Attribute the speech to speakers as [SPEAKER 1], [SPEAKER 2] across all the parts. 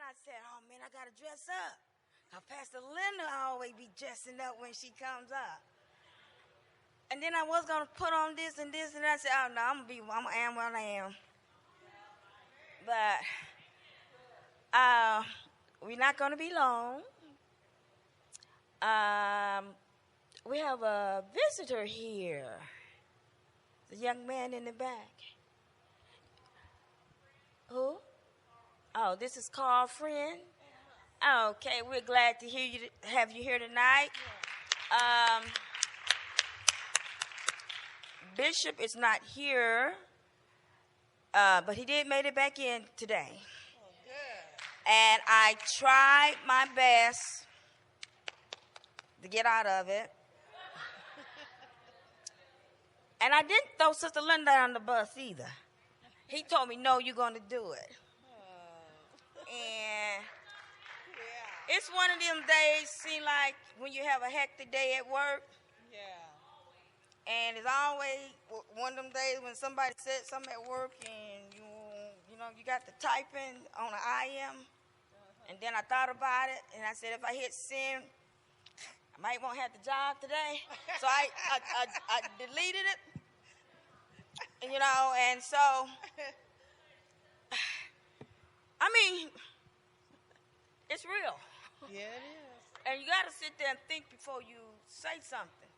[SPEAKER 1] I said, oh, man, I got to dress up. Now, Pastor Linda always be dressing up when she comes up. And then I was going to put on this and this, and I said, oh, no, I'm going to am what I am. But we're not going to be long. We have a visitor here. The young man in the back. Who? Oh, this is Carl Friend. Okay, we're glad to have you here tonight. Bishop is not here, but he did make it back in today.
[SPEAKER 2] Oh, good.
[SPEAKER 1] And I tried my best to get out of it. And I didn't throw Sister Linda on the bus either. He told me, no, you're going to do it. And it's one of them days, seem like when you have a hectic day at work.
[SPEAKER 2] Yeah.
[SPEAKER 1] And it's always one of them days when somebody said something at work and you got the typing on an IM. And then I thought about it and I said, if I hit send, I might won't have the job today. So I deleted it. And so, I mean, it's real.
[SPEAKER 2] Yeah, it is.
[SPEAKER 1] And you got to sit there and think before you say something.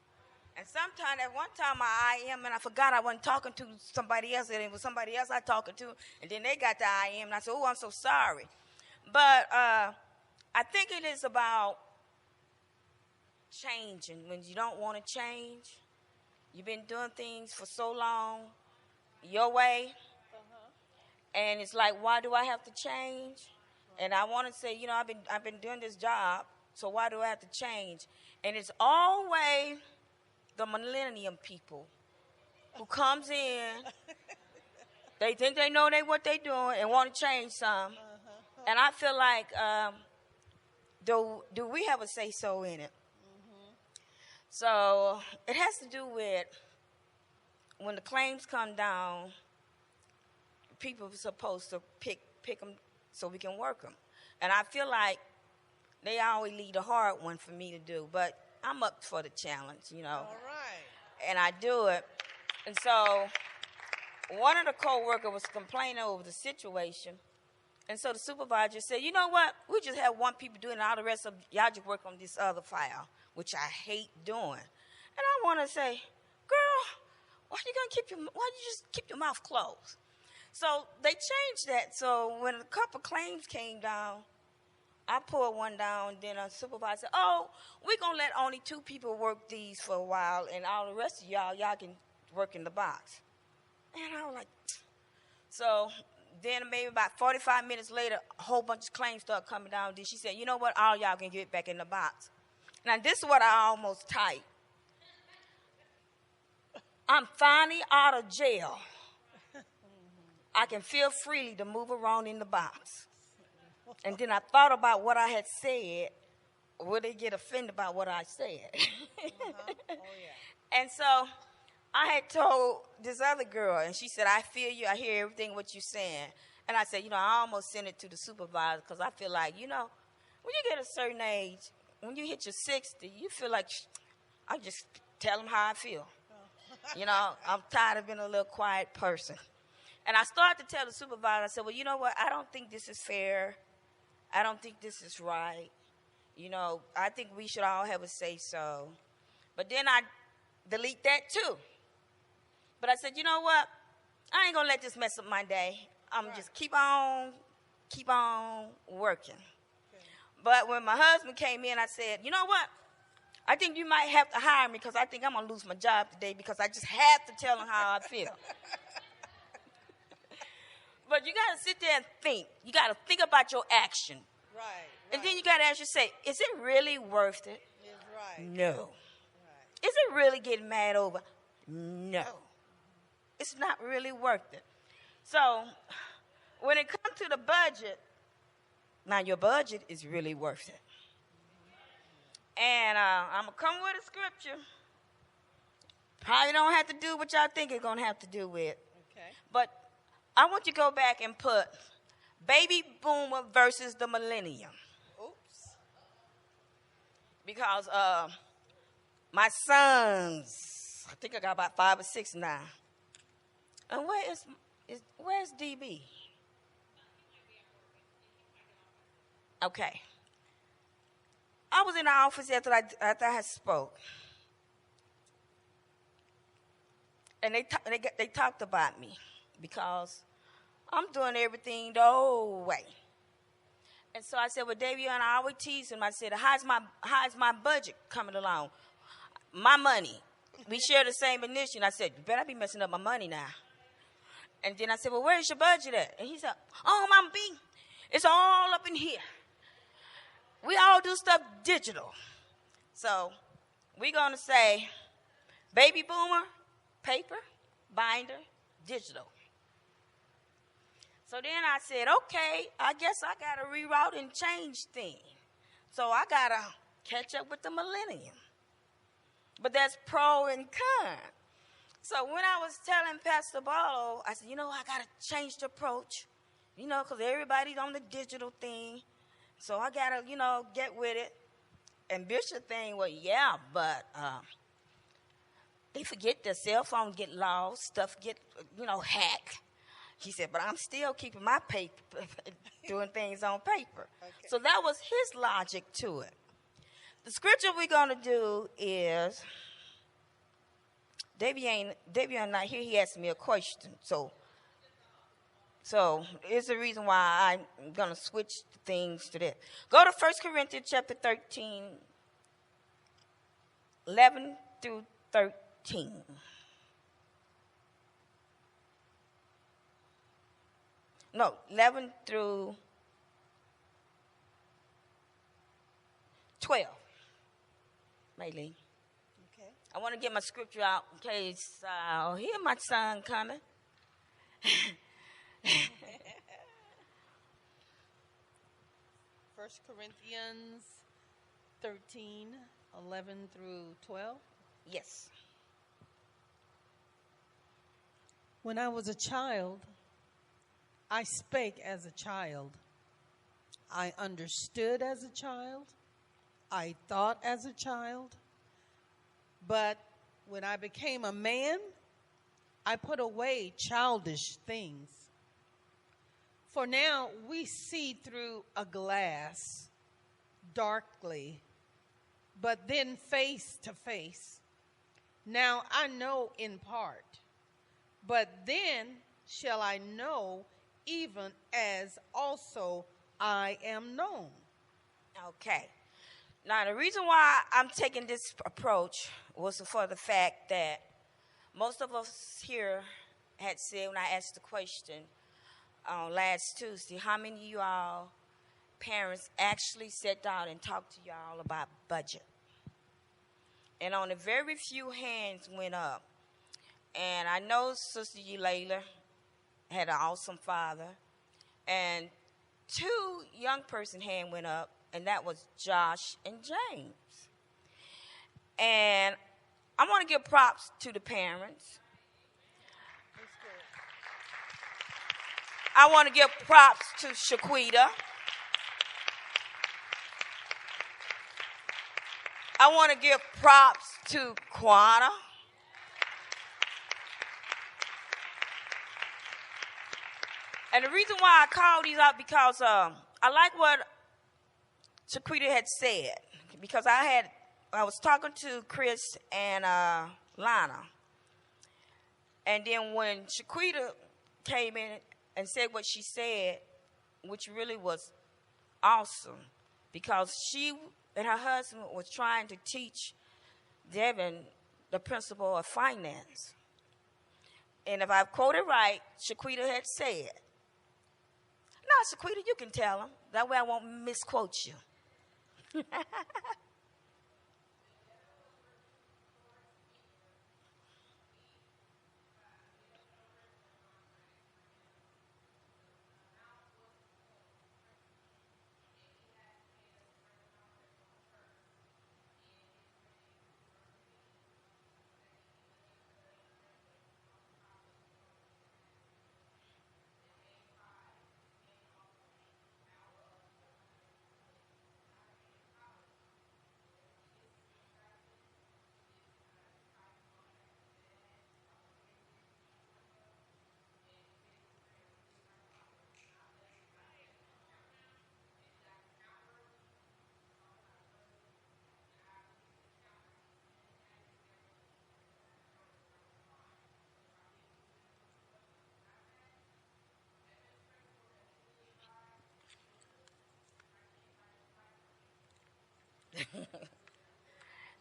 [SPEAKER 1] And sometimes, at one time, I IM, and I forgot I wasn't talking to somebody else, and it was somebody else I talking to, and then they got the IM, and I said, oh, I'm so sorry. But I think it is about changing when you don't want to change. You've been doing things for so long your way, and it's like, why do I have to change? And I want to say, I've been doing this job, so why do I have to change? And it's always the millennium people who comes in. They think they know what they're doing and want to change some. And I feel like, do we have a say-so in it? So it has to do with when the claims come down, people are supposed to pick them so we can work them. And I feel like they always leave the hard one for me to do. But I'm up for the challenge,
[SPEAKER 2] All right.
[SPEAKER 1] And I do it. And so one of the co-workers was complaining over the situation. And so the supervisor said, you know what? We just have one people doing it. All the rest of y'all just work on this other file, which I hate doing. And I want to say, girl, why you just keep your mouth closed? So they changed that. So when a couple claims came down, I pulled one down. Then a supervisor said, oh, we're going to let only 2 people work these for a while, and all the rest of y'all can work in the box. And I was like, so then maybe about 45 minutes later, a whole bunch of claims started coming down. Then she said, you know what, all y'all can get back in the box. Now, this is what I almost typed. I'm finally out of jail. I can feel freely to move around in the box. And then I thought about what I had said. Would they get offended by what I said?
[SPEAKER 2] Oh, yeah.
[SPEAKER 1] And so I had told this other girl, and she said, I feel you. I hear everything what you're saying. And I said, I almost sent it to the supervisor because I feel like, when you get a certain age, when you hit your 60, you feel like I just tell them how I feel. I'm tired of being a little quiet person. And I started to tell the supervisor, I said, well, you know what? I don't think this is fair. I don't think this is right. I think we should all have a say-so. But then I delete that too. But I said, you know what? I ain't going to let this mess up my day. I'm right. Just keep on working. Okay. But when my husband came in, I said, you know what? I think you might have to hire me because I think I'm going to lose my job today because I just have to tell him how I feel. But you got to sit there and think. You got to think about your action.
[SPEAKER 2] Right.
[SPEAKER 1] And then you got to ask yourself, is it really worth it?
[SPEAKER 2] Yes, right.
[SPEAKER 1] No.
[SPEAKER 2] Right.
[SPEAKER 1] Is it really getting mad over? No. It's not really worth it. So when it comes to the budget, now your budget is really worth it. And I'm going to come with a scripture. Probably don't have to do what y'all think it's going to have to do with.
[SPEAKER 2] Okay.
[SPEAKER 1] But I want you to go back and put Baby boomer versus the millennium.
[SPEAKER 2] Oops.
[SPEAKER 1] Because my sons, I think I got about 5 or 6 now. And where's DB? Okay. I was in the office after I had spoke, and they talked about me because I'm doing everything the old way. And so I said, well, Davey, and I always tease him. I said, how's my budget coming along? My money. We share the same initiative. I said, you better be messing up my money now. And then I said, well, where's your budget at? And he said, oh, Mama B, it's all up in here. We all do stuff digital. So we're going to say baby boomer, paper, binder, digital. So then I said, okay, I guess I got to reroute and change things. So I got to catch up with the millennium. But that's pro and con. So when I was telling Pastor Barlowe, I said, I got to change the approach, because everybody's on the digital thing. So I got to, get with it. And Bishop thing, well, yeah, but they forget their cell phone get lost, stuff get, hacked. He said, but I'm still keeping my paper, doing things on paper. Okay. So that was his logic to it. The scripture we're going to do is, Debbie not here. He asked me a question. So it's the reason why I'm going to switch things to that. Go to 1 Corinthians chapter 13, 11 through 13. No, 11 through 12. Maylene.
[SPEAKER 2] Okay.
[SPEAKER 1] I want to get my scripture out in case hear my son coming.
[SPEAKER 2] 1 Corinthians 13, 11 through 12.
[SPEAKER 1] Yes.
[SPEAKER 2] When I was a child, I spake as a child. I understood as a child. I thought as a child. But when I became a man, I put away childish things. For now we see through a glass darkly, but then face to face. Now I know in part, but then shall I know even as also I am known.
[SPEAKER 1] Okay. Now, the reason why I'm taking this approach was for the fact that most of us here had said when I asked the question last Tuesday, how many of you all parents actually sat down and talked to y'all about budget? And only very few hands went up. And I know Sister Eulayla had an awesome father. And 2 young person hand went up, and that was Josh and James. And I want to give props to the parents. I want to give props to Shaquita. I want to give props to Quana. And the reason why I call these out because I like what Shaquita had said, because I was talking to Chris and Lana, and then when Shaquita came in and said what she said, which really was awesome, because she and her husband was trying to teach Devin the principle of finance. And if I've quoted right, Shaquita had said, "No, Shaquita, you can tell him. That way I won't misquote you."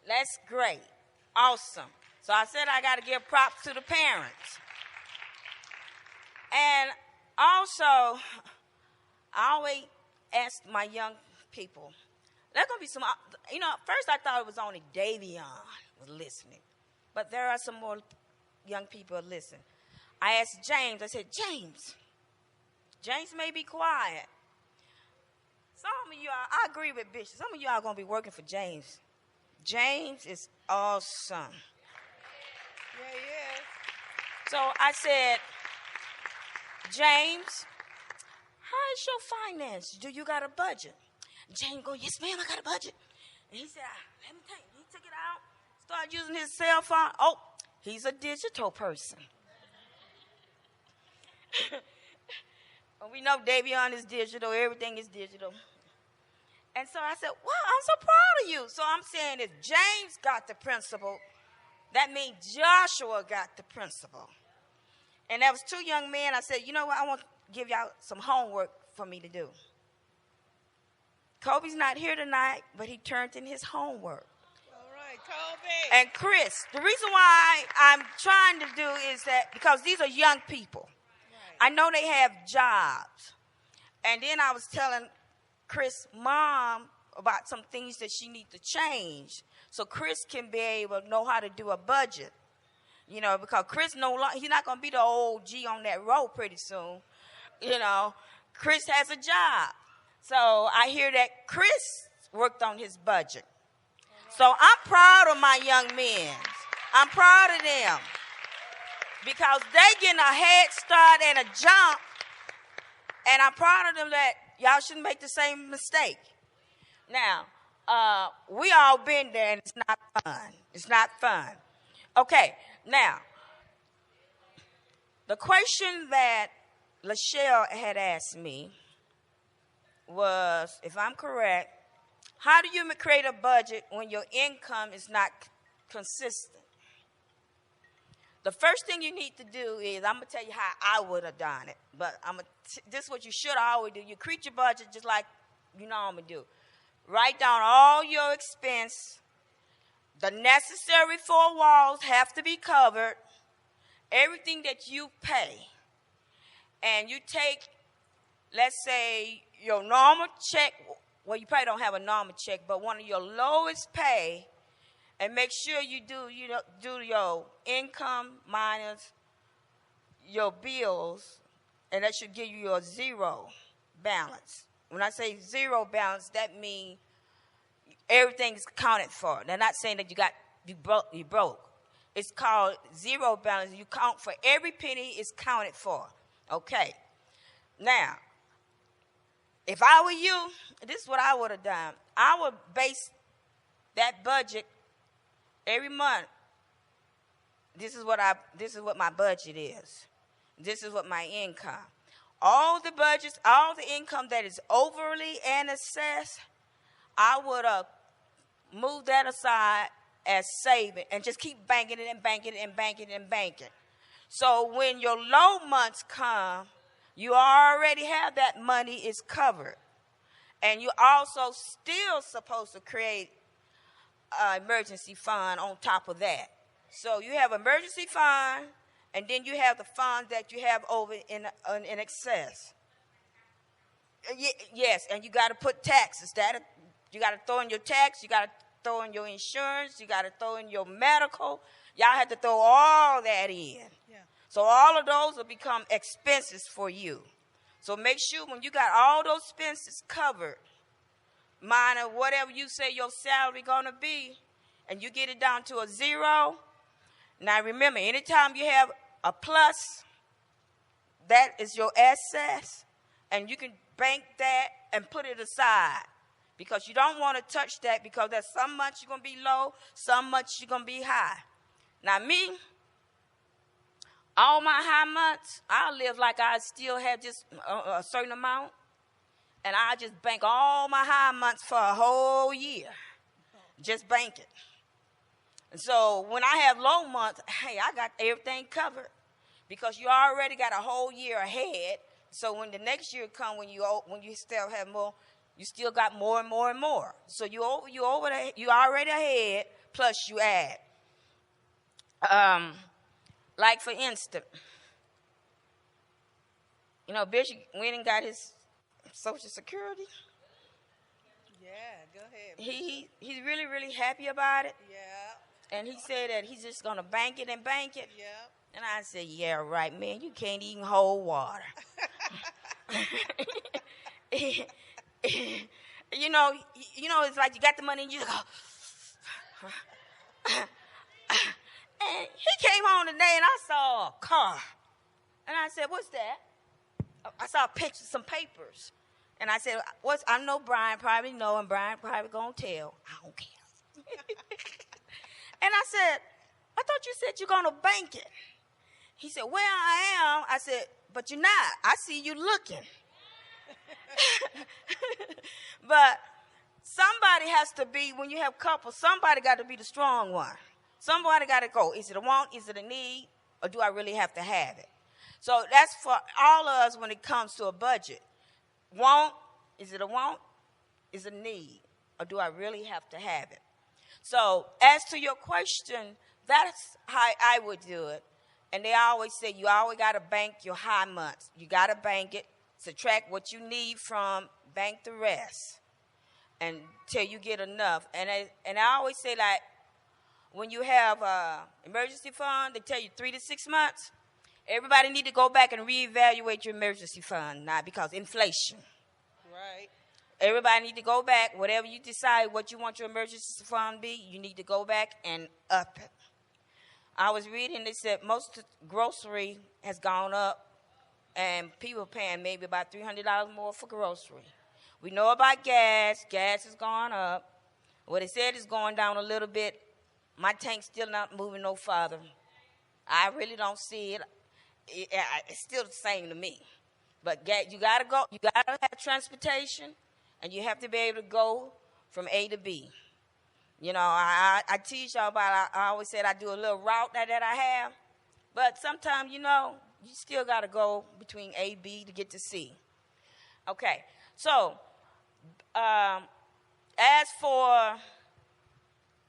[SPEAKER 1] That's great. Awesome. So I said I got to give props to the parents. And also, I always ask my young people, there's going to be some, first I thought it was only Davion was listening. But there are some more young people listening. I asked James, I said, James may be quiet. Some of y'all, I agree with Bishop, some of y'all are going to be working for James. James is awesome.
[SPEAKER 2] Yeah, yeah.
[SPEAKER 1] So I said, James, how is your finance? Do you got a budget? James go, yes, ma'am, I got a budget. And he said, let me take it. He took it out, started using his cell phone. Oh, he's a digital person. We know Davion is digital. Everything is digital. And so I said, well, I'm so proud of you. So I'm saying if James got the principle, that means Joshua got the principle. And there was two young men. I said, you know what? I want to give y'all some homework for me to do. Kobe's not here tonight, but he turned in his homework.
[SPEAKER 2] All right, Kobe.
[SPEAKER 1] And Chris, the reason why I'm trying to do is that because these are young people. Right. I know they have jobs. And then I was telling Chris' mom about some things that she needs to change so Chris can be able to know how to do a budget. You know, because Chris he's not going to be the old G on that road pretty soon. You know, Chris has a job. So I hear that Chris worked on his budget. So I'm proud of my young men. I'm proud of them because they getting a head start and a jump. And I'm proud of them that y'all shouldn't make the same mistake. Now, we all been there and it's not fun. It's not fun. Okay, now, the question that Lachelle had asked me was, if I'm correct, how do you create a budget when your income is not consistent? The first thing you need to do is, I'm going to tell you how I would have done it, but this is what you should always do. You create your budget just like you normally do. Write down all your expense. The necessary 4 walls have to be covered. Everything that you pay. And you take, let's say, your normal check. Well, you probably don't have a normal check, but one of your lowest pay, and make sure you do your income minus your bills, and that should give you your zero balance. When I say zero balance, that means everything is accounted for. They're not saying that you broke. It's called zero balance. You count for every penny is counted for. Okay. Now, if I were you, this is what I would have done. I would base that budget every month. This is what my budget is. This is what my income. All the budgets, all the income that is overly in excess, I would have moved that aside as saving and just keep banking it and banking it and banking it and banking. So when your low months come, you already have that money is covered. And you're also still supposed to create an emergency fund on top of that. So you have emergency fund, and then you have the funds that you have over in excess. Yes, and you got to put taxes. You got to throw in your tax. You got to throw in your insurance. You got to throw in your medical. Y'all have to throw all that in. Yeah. So all of those will become expenses for you. So make sure when you got all those expenses covered, minus whatever you say your salary going to be, and you get it down to a zero. Now remember, anytime you have a plus, that is your assets, and you can bank that and put it aside because you don't want to touch that because there's some months you're going to be low, some months you're going to be high. Now me, all my high months, I live like I still have just a certain amount, and I just bank all my high months for a whole year. Just bank it. And so when I have low months, hey, I got everything covered because you already got a whole year ahead. So when the next year comes, when you still have more, you still got more and more and more. So you already ahead, plus you add. Like for instance, Bishop went and got his Social Security.
[SPEAKER 2] Yeah, go ahead.
[SPEAKER 1] He's really, really happy about it.
[SPEAKER 2] Yeah.
[SPEAKER 1] And he said that he's just gonna bank it and bank it.
[SPEAKER 2] Yeah.
[SPEAKER 1] And I said, yeah, right, man. You can't even hold water. It's like you got the money and you go. And he came home today and I saw a car. And I said, what's that? I saw pictures, some papers. And I said, I know Brian probably know, and Brian probably gonna tell. I don't care. And I said, I thought you said you're gonna bank it. He said, well, I am. I said, but you're not. I see you looking. But somebody has to be, when you have couples, somebody got to be the strong one. Somebody got to go. Is it a want? Is it a need? Or do I really have to have it? So that's for all of us when it comes to a budget. Want? Is it a want? Is it a need? Or do I really have to have it? So as to your question, that's how I would do it. And they always say you always got to bank your high months. You got to bank it, subtract what you need from, bank the rest until you get enough. And I always say, like, when you have emergency fund, they tell you 3 to 6 months. Everybody need to go back and reevaluate your emergency fund now because inflation.
[SPEAKER 2] Right.
[SPEAKER 1] Everybody need to go back. Whatever you decide what you want your emergency fund to be, you need to go back and up it. I was reading, they said most grocery has gone up and people are paying maybe about $300 more for grocery. We know about gas. Gas has gone up. What it said is going down a little bit. My tank's still not moving no farther. I really don't see it. It's still the same to me. But you got to go. You got to have transportation, and you have to be able to go from A to B. I teach y'all about, I always said I do a little route that I have. But sometimes, you still got to go between A, B to get to C. Okay. So, as for,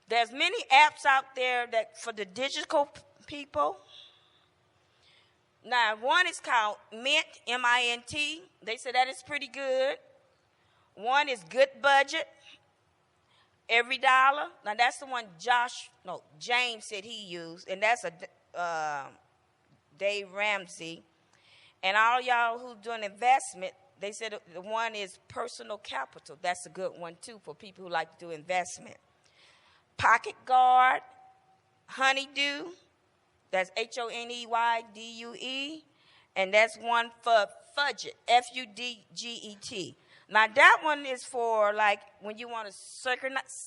[SPEAKER 1] there's many apps out there that for the digital people. Now, one is called Mint, M-I-N-T. They said that is pretty good. One is Good Budget, every dollar. Now, that's the one James said he used, and that's a Dave Ramsey. And all y'all who doing investment, they said the one is Personal Capital. That's a good one, too, for people who like to do investment. Pocket Guard, Honeydew. That's Honeydue, and that's one for Fudget, Fudget. Now, that one is for, like, when you want to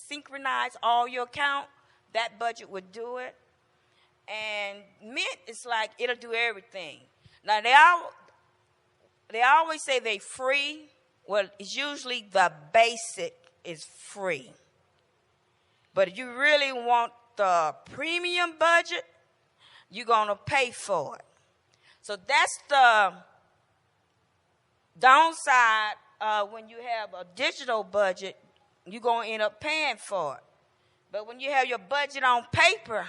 [SPEAKER 1] synchronize all your account, that budget would do it. And Mint is like, it'll do everything. Now, they always say they free. Well, it's usually the basic is free. But if you really want the premium budget, you're going to pay for it. So that's the downside when you have a digital budget, you're going to end up paying for it. But when you have your budget on paper,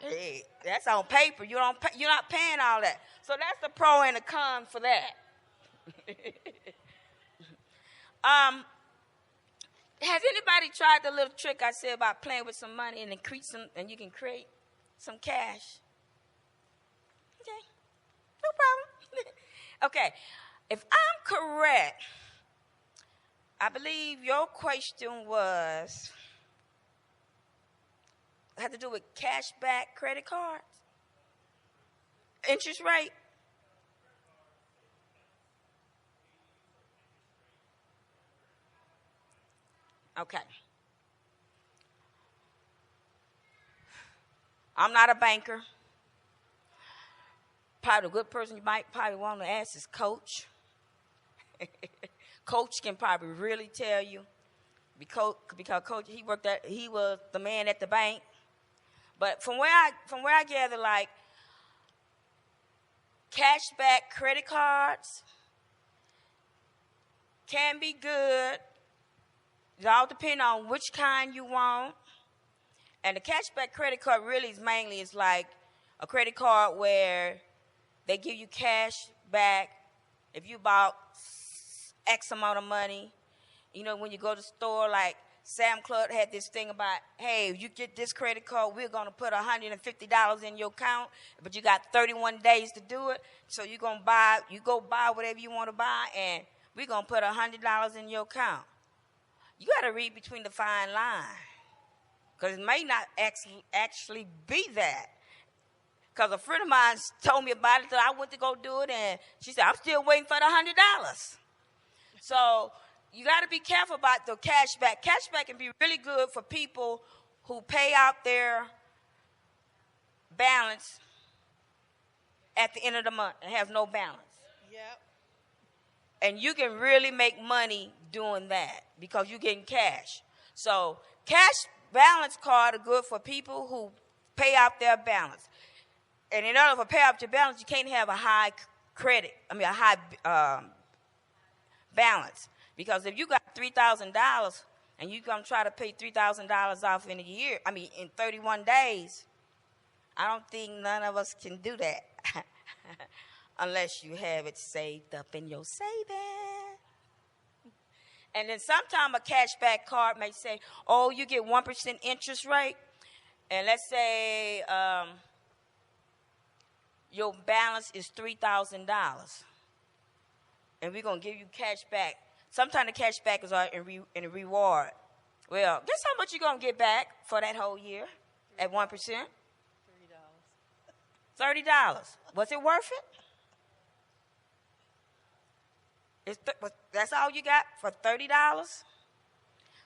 [SPEAKER 1] hey, that's on paper. You're not paying all that. So that's the pro and the con for that. Has anybody tried the little trick I said about playing with some money and and you can create some cash? Okay, no problem. Okay, if I'm correct, I believe your question had to do with cashback credit cards, interest rate. Okay. I'm not a banker. Probably a good person you might probably want to ask is Coach. Coach can probably really tell you because Coach he was the man at the bank. But from where I gather, like cashback credit cards, can be good. It all depends on which kind you want. And the cashback credit card really is like a credit card where they give you cash back if you bought X amount of money. You know, when you go to the store, like Sam Club had this thing about, hey, if you get this credit card, we're going to put $150 in your account, but you got 31 days to do it. So you go buy whatever you want to buy, and we're going to put $100 in your account. You got to read between the fine line, because it may not actually be that. Because a friend of mine told me about it, so I went to go do it, and she said, I'm still waiting for the $100. So you got to be careful about the cashback. Cashback can be really good for people who pay out their balance at the end of the month and have no balance.
[SPEAKER 2] Yep.
[SPEAKER 1] And you can really make money doing that because you're getting cash. So cash balance card are good for people who pay out their balance. And in order to pay out your balance, you can't have a high balance. Because if you got $3,000 and you gonna try to pay $3,000 off in in 31 days, I don't think none of us can do that unless you have it saved up in your savings. And then sometimes a cashback card may say, oh, you get 1% interest rate, and let's say your balance is $3,000, and we're gonna give you cash back. Sometimes the cash back is in a reward. Well, guess how much you're going to get back for that whole year at 1%? $30. Was it worth it? That's all you got for $30?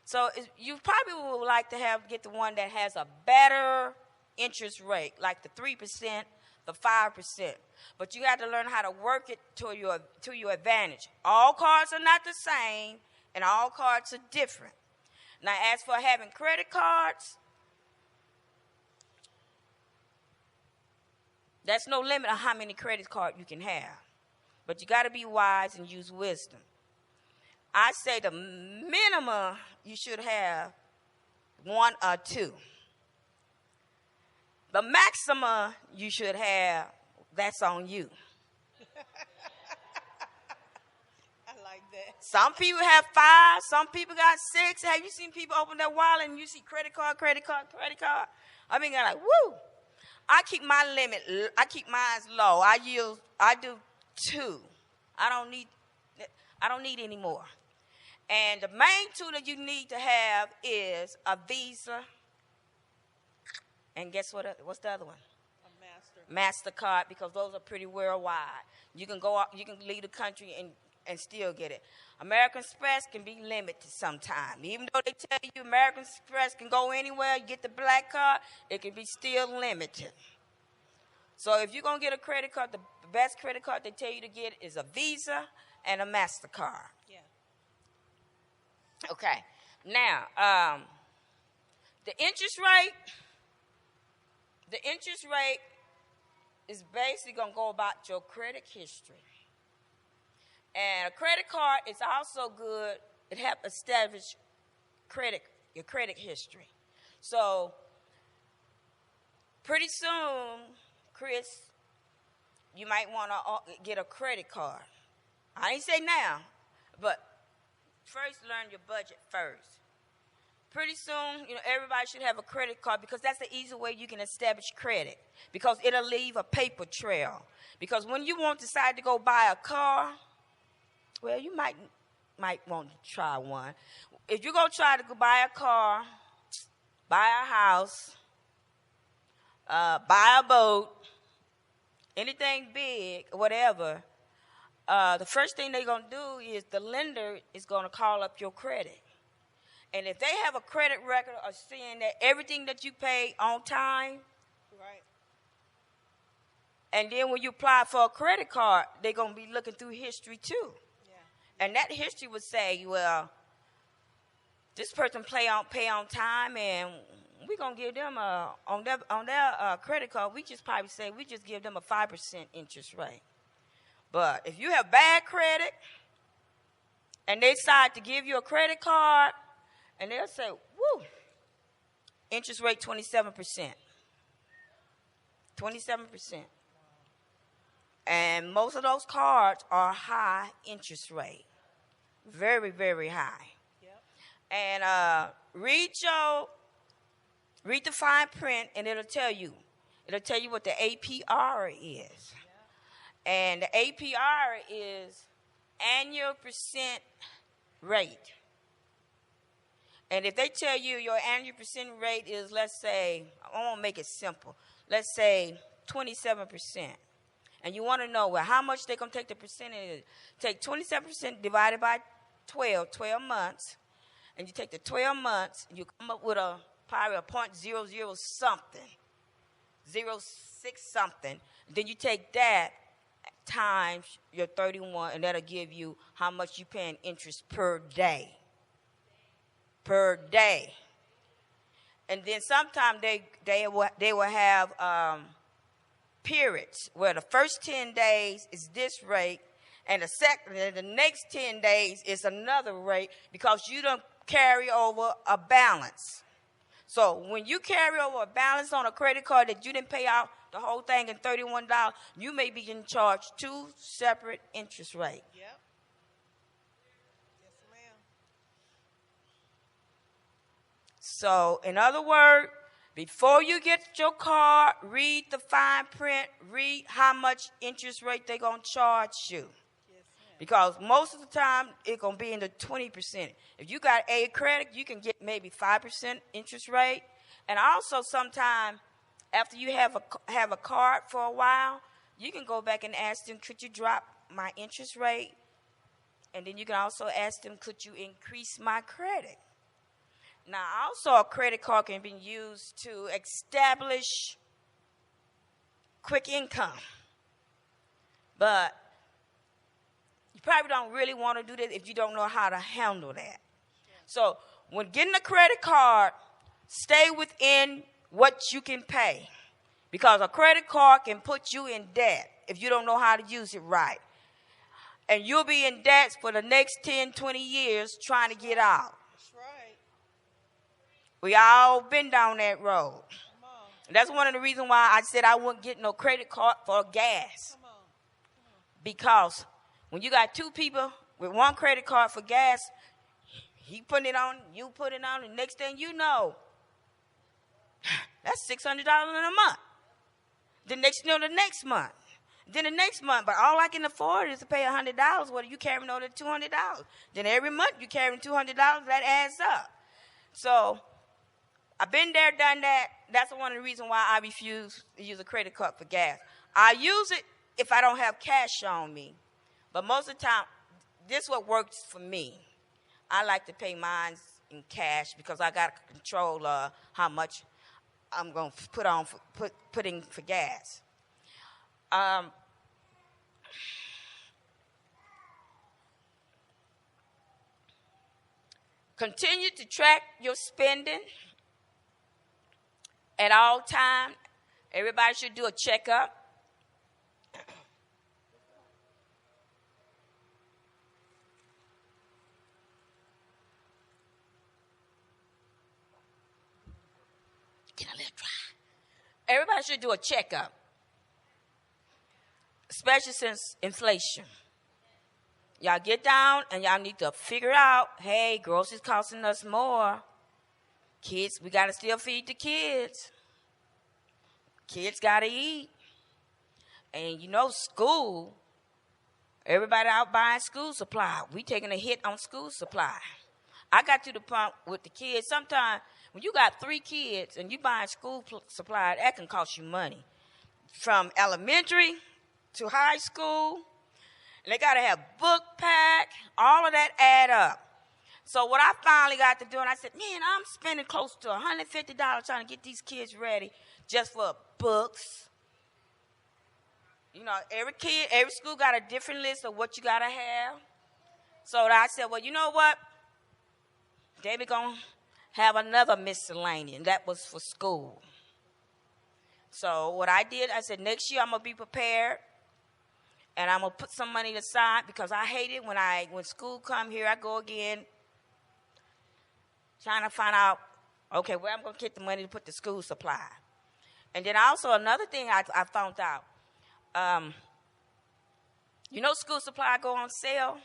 [SPEAKER 1] So you probably would like to get the one that has a better interest rate, like the 3%, the 5%. But you got to learn how to work it to your advantage. All cards are not the same, and all cards are different. Now, as for having credit cards, there's no limit on how many credit cards you can have. But you got to be wise and use wisdom. I say the minimum you should have 1 or 2. The maximum you should have, that's on you.
[SPEAKER 2] I like that.
[SPEAKER 1] Some people have 5, some people got 6. Have you seen people open their wallet and you see credit card? I mean, they're like, woo. I keep my limit, I keep mine low. I do 2. I don't need any more. And the main 2 that you need to have is a Visa. And guess what? What's the other one?
[SPEAKER 2] A
[SPEAKER 1] MasterCard, because those are pretty worldwide. You can leave the country and still get it. American Express can be limited sometimes. Even though they tell you American Express can go anywhere, you get the black card, it can be still limited. So if you're going to get a credit card, the best credit card they tell you to get is a Visa and a MasterCard.
[SPEAKER 2] Yeah.
[SPEAKER 1] Okay. Now, the interest rate is basically going to go about your credit history. And a credit card is also good. It helps establish your credit history. So pretty soon, Chris, you might want to get a credit card. I ain't say now, but first learn your budget first. Pretty soon, everybody should have a credit card because that's the easy way you can establish credit, because it'll leave a paper trail. Because when you decide to go buy a car, well, you might want to try one. If you're going to try to go buy a car, buy a house, buy a boat, anything big, whatever, the first thing they're going to do is the lender is going to call up your credit. And if they have a credit record of seeing that everything that you pay on time,
[SPEAKER 2] right,
[SPEAKER 1] and then when you apply for a credit card, they're going to be looking through history too. Yeah. And that history would say, well, this person pay on time, and we're going to give them on their credit card, we just give them a 5% interest rate. But if you have bad credit and they decide to give you a credit card, and they'll say, woo, interest rate 27%. 27%. And most of those cards are high interest rate. Very, very high. Yep. And read the fine print, and it'll tell you. It'll tell you what the APR is. Yep. And the APR is annual percent rate. And if they tell you your annual percent rate is, let's say, I won't make it simple, let's say 27%. And you want to know, well, how much they're going to take the percentage. Take 27% divided by 12 months. And you take the 12 months, and you come up with probably a 0.00 something, 0.6 something. Then you take that times your 31, and that'll give you how much you pay in interest per day. Per day. And then sometimes they will have periods where the first 10 days is this rate, and the next 10 days is another rate, because you don't carry over a balance. So when you carry over a balance on a credit card that you didn't pay out the whole thing in $31, you may be getting charged 2 separate interest rates.
[SPEAKER 2] Yep. Yes, ma'am.
[SPEAKER 1] So, in other words, before you get your card, read the fine print, read how much interest rate they're going to charge you. Yes, because most of the time, it's going to be in the 20%. If you got a credit, you can get maybe 5% interest rate. And also sometimes, after you have a card for a while, you can go back and ask them, could you drop my interest rate? And then you can also ask them, could you increase my credit? Now, also a credit card can be used to establish quick income. But you probably don't really want to do this if you don't know how to handle that. So when getting a credit card, stay within what you can pay. Because a credit card can put you in debt if you don't know how to use it right. And you'll be in debt for the next 10, 20 years trying to get out.
[SPEAKER 2] That's right.
[SPEAKER 1] We all been down that road. That's one of the reasons why I said I wouldn't get no credit card for gas. Come on. Because when you got 2 people with 1 credit card for gas, he putting it on, you put it on, and next thing you know, that's $600 in a month. The next month. Then the next month, but all I can afford is to pay $100. What are you carrying over $200? Then every month you carrying $200. That adds up. So I've been there, done that. That's one of the reasons why I refuse to use a credit card for gas. I use it if I don't have cash on me. But most of the time, this is what works for me. I like to pay mine in cash because I got control of how much I'm going to put in for gas. Continue to track your spending at all times. Everybody should do a checkup. Get a little dry. Everybody should do a checkup, especially since inflation. Y'all get down and y'all need to figure out, hey, groceries costing us more. Kids, we got to still feed the kids. Kids got to eat. And you know, school, everybody out buying school supply. We taking a hit on school supply. I got to the point with the kids, sometimes when you got 3 kids and you buying school supply, that can cost you money. From elementary to high school, and they got to have book pack, all of that add up. So what I finally got to do, and I said, man, I'm spending close to $150 trying to get these kids ready just for books. You know, every school got a different list of what you got to have. So I said, well, you know what? They be going to have another miscellaneous, and that was for school. So what I did, I said, next year I'm going to be prepared. and I'm gonna put some money aside because I hate it when school come here. I go again trying to find out, okay, where I'm gonna get the money to put the school supply. And then also another thing I found out, school supply go on sale.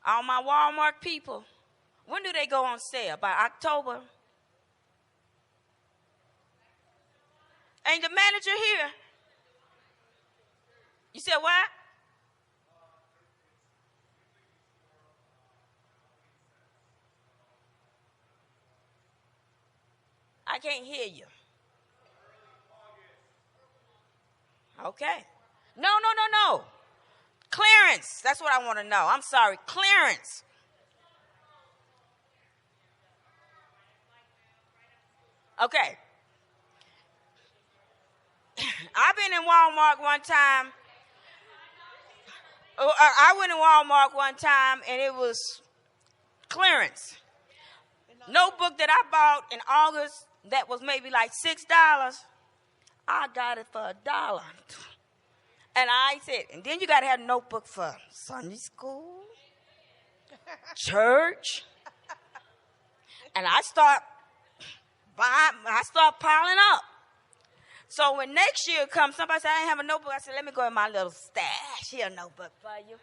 [SPEAKER 1] All my Walmart people, when do they go on sale? By October? Ain't the manager here? You said what? I can't hear you. Okay. No. Clearance. That's what I want to know. I'm sorry. Clearance. Okay. I've been in Walmart one time. I went in Walmart one time and it was clearance. Notebook that I bought in August that was maybe like $6. I got it for $1. And I said, and then you got to have a notebook for Sunday school, church. And I start piling up. So when next year comes, somebody said, I ain't have a notebook. I said, let me go in my little stash. Here, a notebook for you.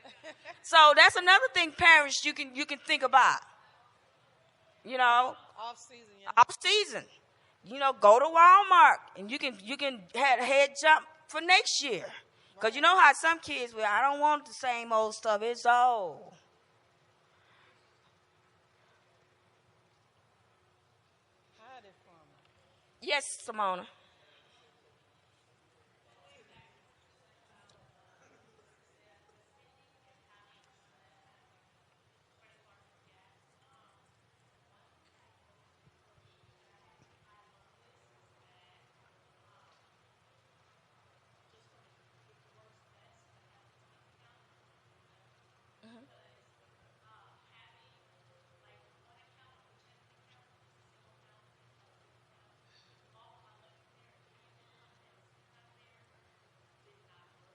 [SPEAKER 1] So that's another thing, parents, you can think about.
[SPEAKER 2] Off season. Yeah.
[SPEAKER 1] Off season. Go to Walmart and you can have a head jump for next year. Because you know how some kids, I don't want the same old stuff. It's old.
[SPEAKER 2] Hide it for me.
[SPEAKER 1] Yes, Simona.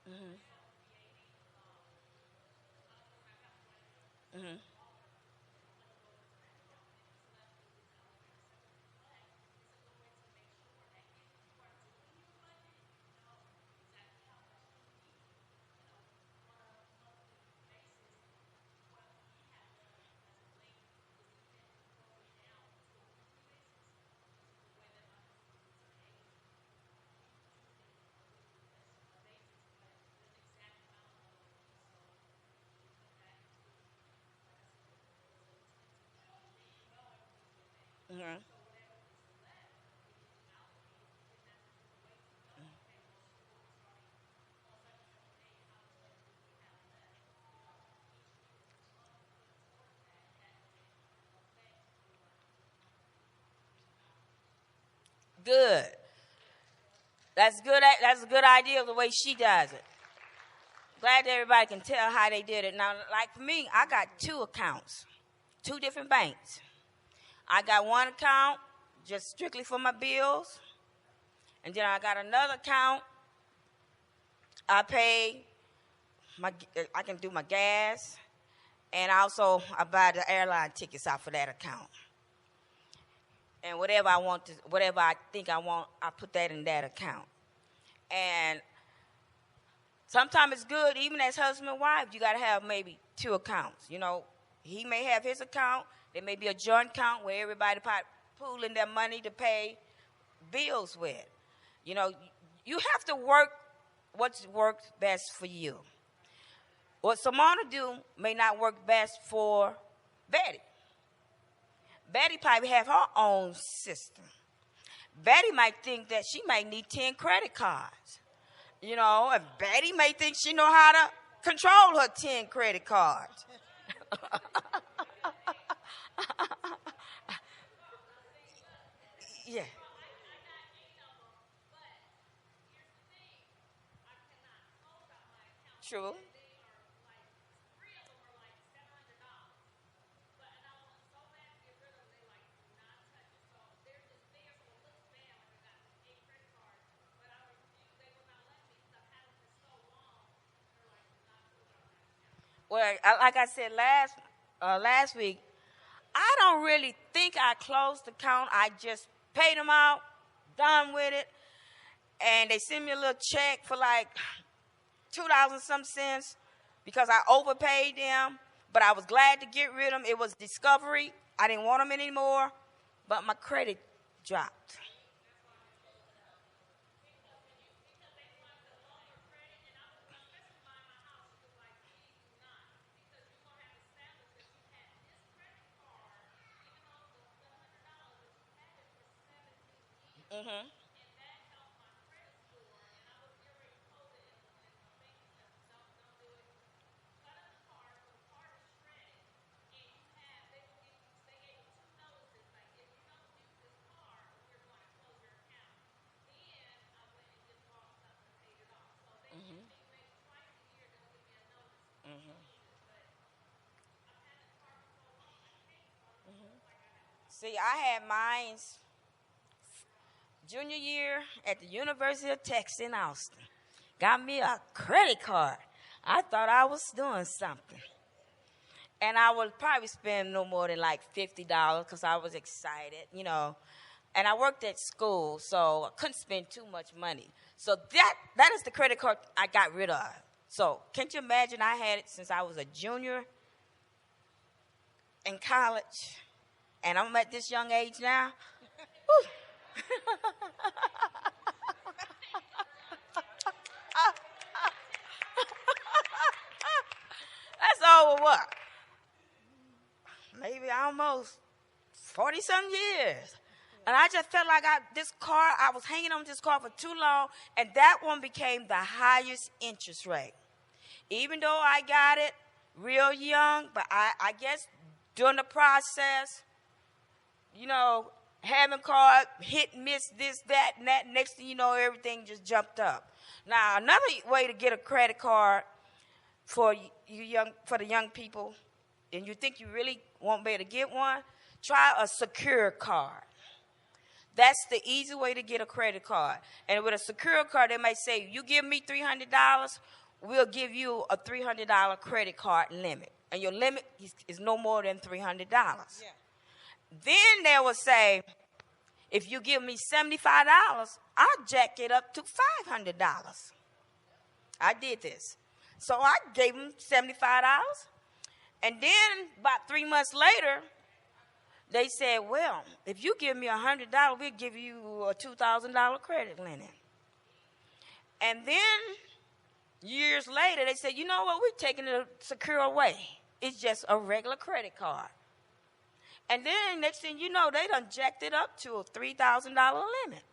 [SPEAKER 1] Mm-hmm. Mm-hmm. Good. That's good. That's a good idea of the way she does it. Glad that everybody can tell how they did it. Now, like for me, I got 2 accounts, 2 different banks. I got one account just strictly for my bills, and then I got another account. I pay I can do my gas, and also I buy the airline tickets out for that account. And whatever I think I want, I put that in that account. And sometimes it's good, even as husband and wife, you got to have maybe 2 accounts. He may have his account. There may be a joint account where everybody pooling their money to pay bills with. You have to work what works best for you. What Simona do may not work best for Betty. Betty probably have her own system. Betty might think that she might need 10 credit cards. And Betty may think she know how to control her 10 credit cards. Yeah. True. Well, like I said last week, I don't really think I closed the account. I just paid them out, done with it, and they sent me a little check for like 2,000 some cents because I overpaid them. But I was glad to get rid of them. It was discovery. I didn't want them anymore, but my credit dropped. Mhm. Mhm. Mhm. See, I had mine's junior year at the University of Texas in Austin. Got me a credit card. I thought I was doing something. And I would probably spend no more than like $50 because I was excited. And I worked at school, so I couldn't spend too much money. So that is the credit card I got rid of. So can't you imagine I had it since I was a junior in college, and I'm at this young age now? Whew. That's over what? Maybe almost 40-some years. And I just felt like I was hanging on this car for too long, and that one became the highest interest rate. Even though I got it real young, but I guess during the process, having card, hit, miss, this, that, and that, next thing you know, everything just jumped up. Now, another way to get a credit card for the young people, and you think you really won't be able to get one, try a secure card. That's the easy way to get a credit card. And with a secure card, they might say, you give me $300, we'll give you a $300 credit card limit. And your limit is no more than $300. Yeah. Then they will say, if you give me $75, I'll jack it up to $500. I did this. So I gave them $75. And then about 3 months later, they said, well, if you give me $100, we'll give you a $2,000 credit limit. And then years later, they said, you know what, we're taking it secure away. It's just a regular credit card. And then next thing you know, they done jacked it up to a $3,000 limit.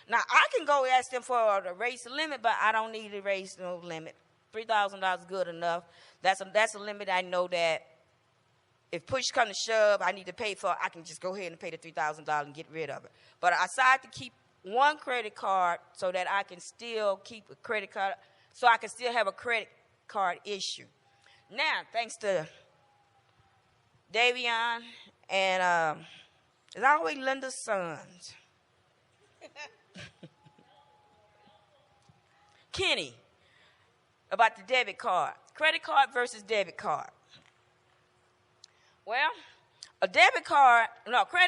[SPEAKER 1] Now, I can go ask them to raise the limit, but I don't need to raise no limit. $3,000 is good enough. That's a limit I know that if push comes to shove, I need to pay for, I can just go ahead and pay the $3,000 and get rid of it. But I decided to keep one credit card so that I can still keep a credit card, so I can still have a credit card issue. Now, thanks to Davion and it's always Linda's sons. Kenny, about the debit card. Credit card versus debit card. Well, a credit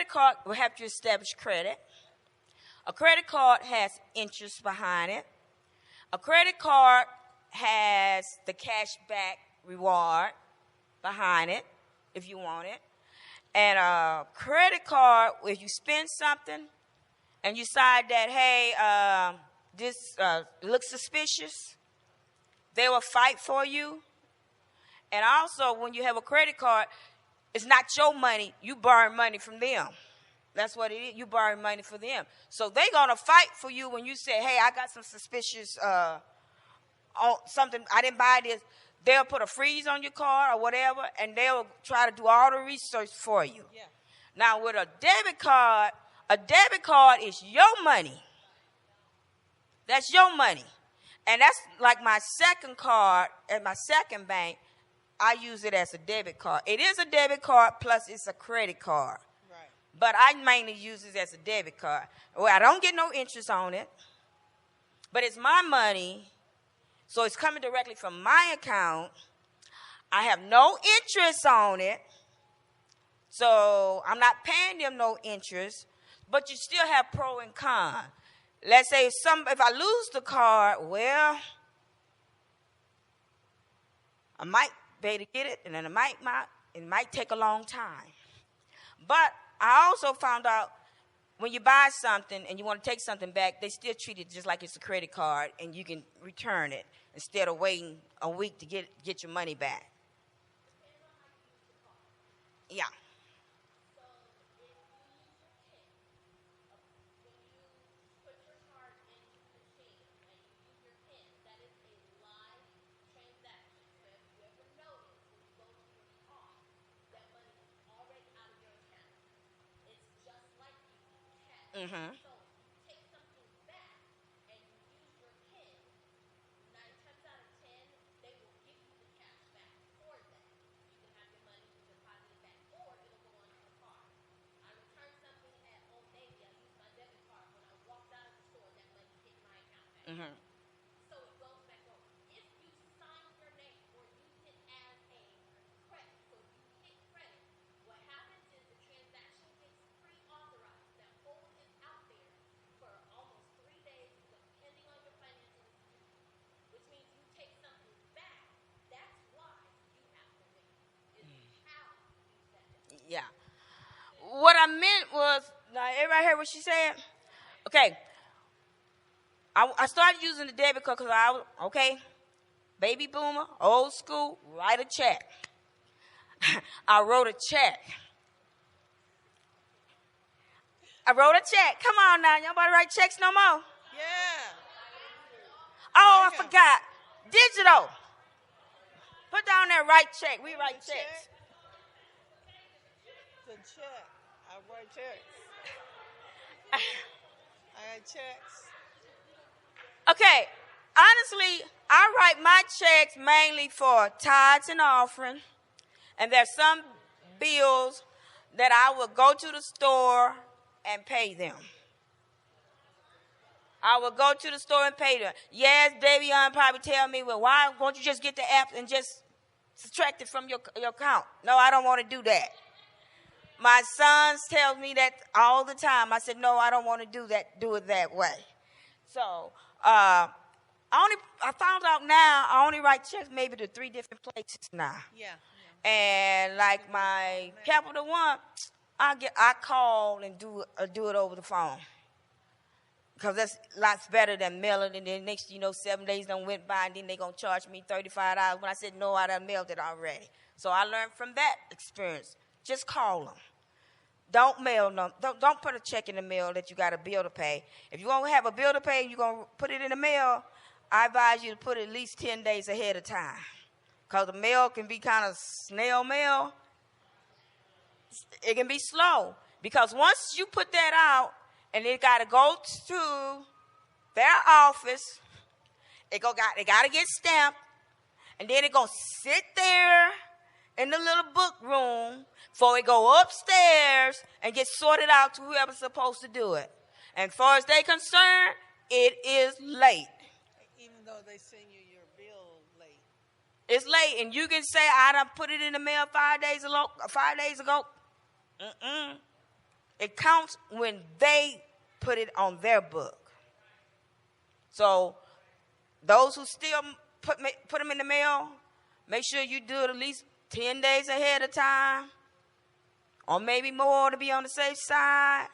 [SPEAKER 1] card will help you establish credit. A credit card has interest behind it. A credit card has the cash back reward behind it if you want it. And a credit card, if you spend something and you decide that, hey, this looks suspicious, they will fight for you. And also, when you have a credit card, it's not your money. You borrow money from them. That's what it is. You borrow money for them. So they're going to fight for you when you say, hey, I got some suspicious something. I didn't buy this. They'll put a freeze on your car or whatever, and they'll try to do all the research for you. Yeah. Now, with a debit card is your money. That's your money. And that's like my second card at my second bank. I use it as a debit card. It is a debit card, plus it's a credit card. Right. But I mainly use it as a debit card. Well, I don't get no interest on it, but it's my money, so it's coming directly from my account. I have no interest on it. So I'm not paying them no interest, but you still have pro and con. Let's say if I lose the card, well, I might be able to get it, and then it might take a long time. But I also found out when you buy something and you want to take something back, they still treat it just like it's a credit card, and you can return it instead of waiting a week to get your money back. Yeah. Mm-hmm. Mm-hmm. Yeah. What I meant was, now everybody heard what she said? Okay. I started using the debit card because I was, okay, baby boomer, old school, write a check. I wrote a check. Come on now. Y'all about to write checks no more?
[SPEAKER 2] Yeah.
[SPEAKER 1] Oh, I forgot. Digital. Put down that write check. We write checks.
[SPEAKER 2] The check. I write checks. I write checks.
[SPEAKER 1] Okay. Honestly, I write my checks mainly for tithes and offering. And there's some bills that I will go to the store and pay them. I will go to the store and pay them. Yes, Davion probably tell me, well, why won't you just get the app and just subtract it from your account? No, I don't want to do that. My sons tell me that all the time. I said, no, I don't want to do it that way. So I found out now I only write checks maybe to 3 different places now.
[SPEAKER 2] Yeah.
[SPEAKER 1] And like my Capital One, I call and do it over the phone. Because that's lots better than mailing. And then next, 7 days done went by, and then they're going to charge me $35. When I said, no, I done mailed it already. So I learned from that experience. Just call them. Don't mail them. Don't put a check in the mail that you got a bill to pay. If you want to have a bill to pay and you're going to put it in the mail, I advise you to put it at least 10 days ahead of time. Because the mail can be kind of snail mail. It can be slow. Because once you put that out, and it got to go to their office. They got to get stamped. And then it going to sit there in the little book room before it go upstairs and get sorted out to whoever's supposed to do it. And as far as they concerned, it is late.
[SPEAKER 2] Even though they send you your bill late.
[SPEAKER 1] It's late. And you can say, I done put it in the mail 5 days ago. It counts when they put it on their book. So those who still put them in the mail, make sure you do it at least 10 days ahead of time, or maybe more to be on the safe side,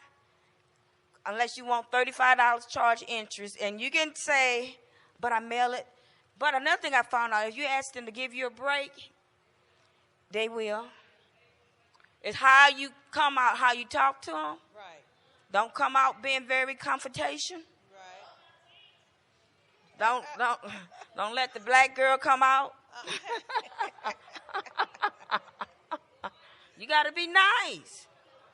[SPEAKER 1] unless you want $35 charge interest. And you can say, but I mail it. But another thing I found out, if you ask them to give you a break, they will. It's how you come out, how you talk to them.
[SPEAKER 2] Right.
[SPEAKER 1] Don't come out being very confrontation.
[SPEAKER 2] Right.
[SPEAKER 1] Don't let the black girl come out. You got to be nice.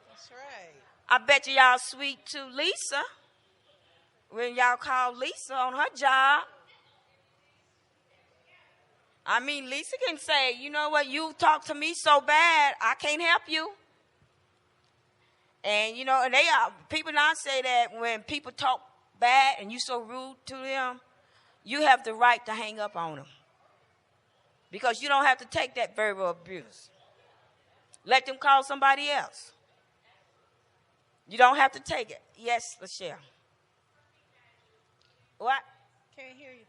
[SPEAKER 2] That's right.
[SPEAKER 1] I bet y'all sweet to Lisa when y'all call Lisa on her job. I mean, Lisa can say, you know what, you talk to me so bad, I can't help you. And, and people now say that when people talk bad and you so rude to them, you have the right to hang up on them. because you don't have to take that verbal abuse. Let them call somebody else. You don't have to take it. Yes, Lachelle. What?
[SPEAKER 2] Can't hear you.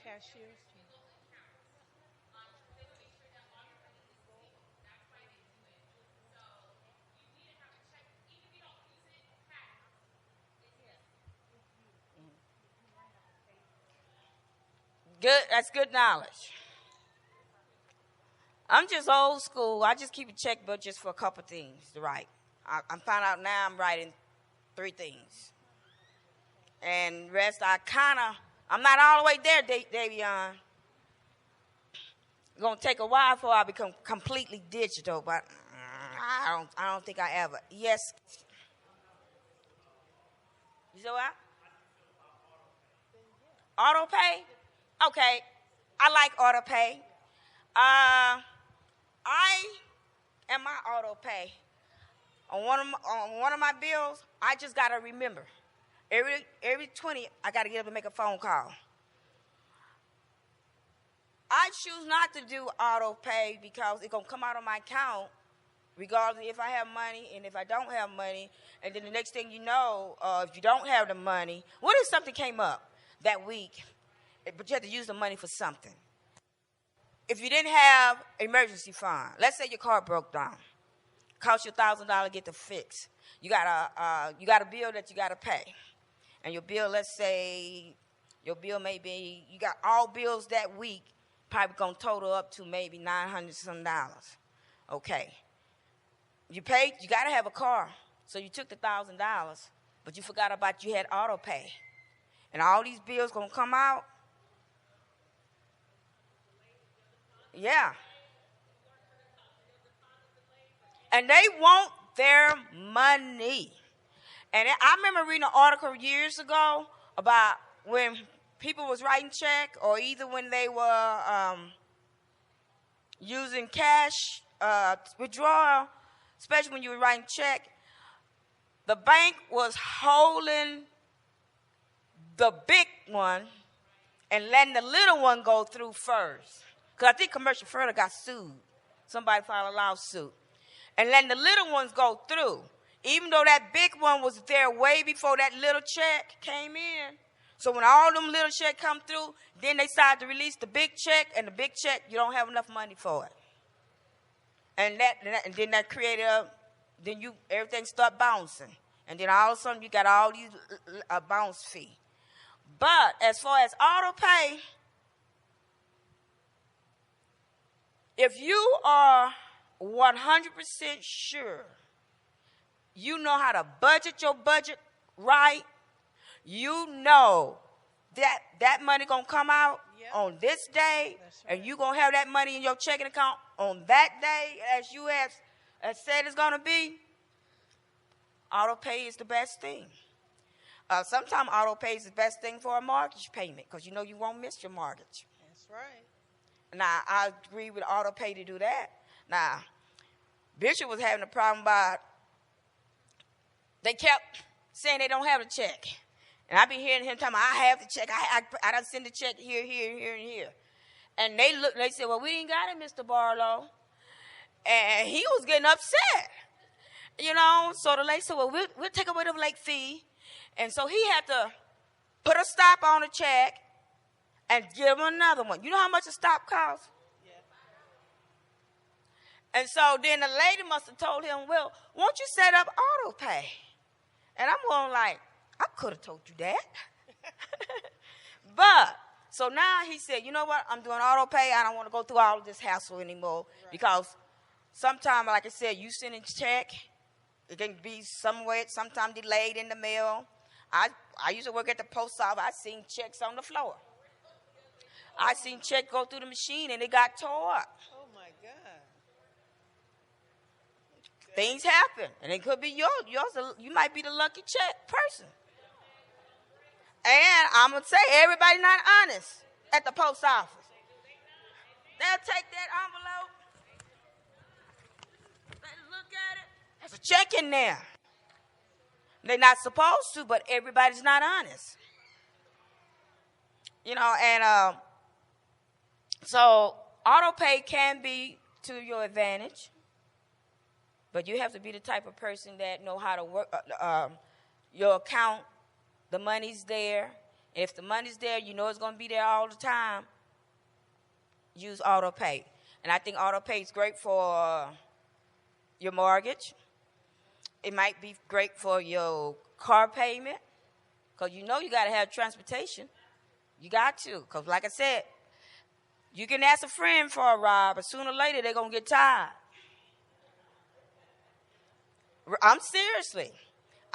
[SPEAKER 2] Cashiers.
[SPEAKER 1] Good. That's good knowledge. I'm just old school. I just keep a checkbook just for a couple things to write. I'm found out now I'm writing 3 things. And rest I'm not all the way there, Davion. It's going to take a while before I become completely digital, but I don't think I ever. Yes. You said what? Auto pay? Okay. I like auto pay. I am my auto pay. On one of my bills, I just got to remember. Every 20, I got to get up and make a phone call. I choose not to do auto pay because it's going to come out of my account regardless if I have money and if I don't have money. And then the next thing you know, if you don't have the money, what if something came up that week, but you had to use the money for something? If you didn't have emergency fund, let's say your car broke down, cost you $1,000 to get the fix. You got a bill that you got to pay. And your bill, let's say your bill may be, you got all bills that week, probably going to total up to maybe $900 some. Okay. You paid, you got to have a car. So you took the $1,000, but you forgot about you had auto pay. And all these bills going to come out. Yeah. And they want their money. And I remember reading an article years ago about when people was writing check or either when they were using cash withdrawal, especially when you were writing check, the bank was holding the big one and letting the little one go through first. Because I think Commercial Further got sued. Somebody filed a lawsuit. And letting the little ones go through. Even though that big one was there way before that little check came in. So when all them little checks come through, then they started to release the big check, and the big check, you don't have enough money for it. And then that created everything start bouncing. And then all of a sudden you got all these bounce fee. But as far as auto pay, if you are 100% sure you know how to budget your budget right, you know that money going to come out on this day, right. And you going to have that money in your checking account on that day as you have said it's going to be, auto pay is the best thing. Sometimes auto pay is the best thing for a mortgage payment because you know you won't miss your mortgage.
[SPEAKER 2] That's right.
[SPEAKER 1] Now, I agree with auto pay to do that. Now, Bishop was having a problem about they kept saying they don't have the check. And I be hearing him talking, I have the check. I done send the check here, here, here, and here. And they said, well, we ain't got it, Mr. Barlowe. And he was getting upset. You know, so the lady said, well, we'll take away the late fee. And so he had to put a stop on the check and give him another one. You know how much a stop costs? Yeah. And so then the lady must have told him, well, won't you set up auto pay? And I'm going like, I could have told you that. But, so now he said, you know what, I'm doing auto pay. I don't want to go through all of this hassle anymore. Right. Because sometimes, like I said, you send a check, it can be somewhere, sometimes delayed in the mail. I used to work at the post office. I seen checks on the floor. I seen check go through the machine and it got tore up.
[SPEAKER 2] Oh my God.
[SPEAKER 1] Things happen, and it could be yours. You might be the lucky check person. And I'm gonna say everybody not honest at the post office. They'll take that envelope, they look at it. There's a check in there. They're not supposed to, but everybody's not honest. You know, and so auto pay can be to your advantage, but you have to be the type of person that know how to work your account. The money's there. If the money's there, you know it's going to be there all the time. Use auto pay. And I think auto pay is great for your mortgage. It might be great for your car payment, because you know you got to have transportation. You got to, because like I said, you can ask a friend for a ride, but sooner or later they're going to get tired. I'm seriously.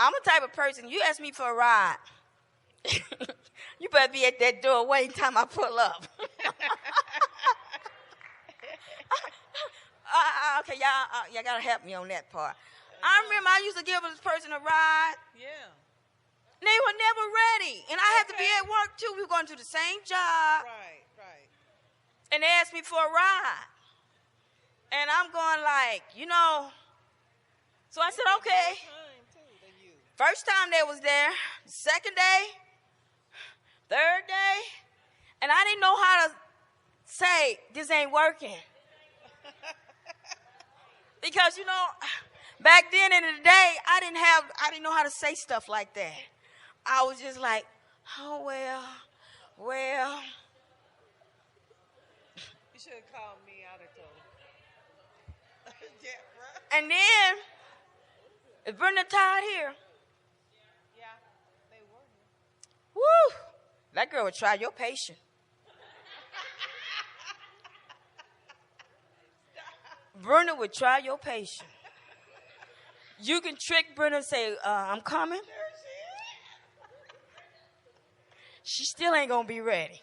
[SPEAKER 1] I'm the type of person, you ask me for a ride, you better be at that door waiting time I pull up. Okay, y'all got to help me on that part. I remember I used to give this person a ride.
[SPEAKER 2] Yeah.
[SPEAKER 1] They were never ready. And I had to be at work, too. We were going to the same job.
[SPEAKER 2] Right.
[SPEAKER 1] And they asked me for a ride. And I'm going like, you know. So I said, okay. First time they was there. Second day. Third day. And I didn't know how to say, this ain't working. Because, you know, back then in the day, I didn't know how to say stuff like that. I was just like, oh, well.
[SPEAKER 2] You should have called me. I'd have told him. Deborah.
[SPEAKER 1] And then, is Brenda tied here?
[SPEAKER 2] Yeah, they were here.
[SPEAKER 1] Woo! That girl would try your patience. Brenda would try your patience. You can trick Brenda and say, I'm coming. She still ain't going to be ready.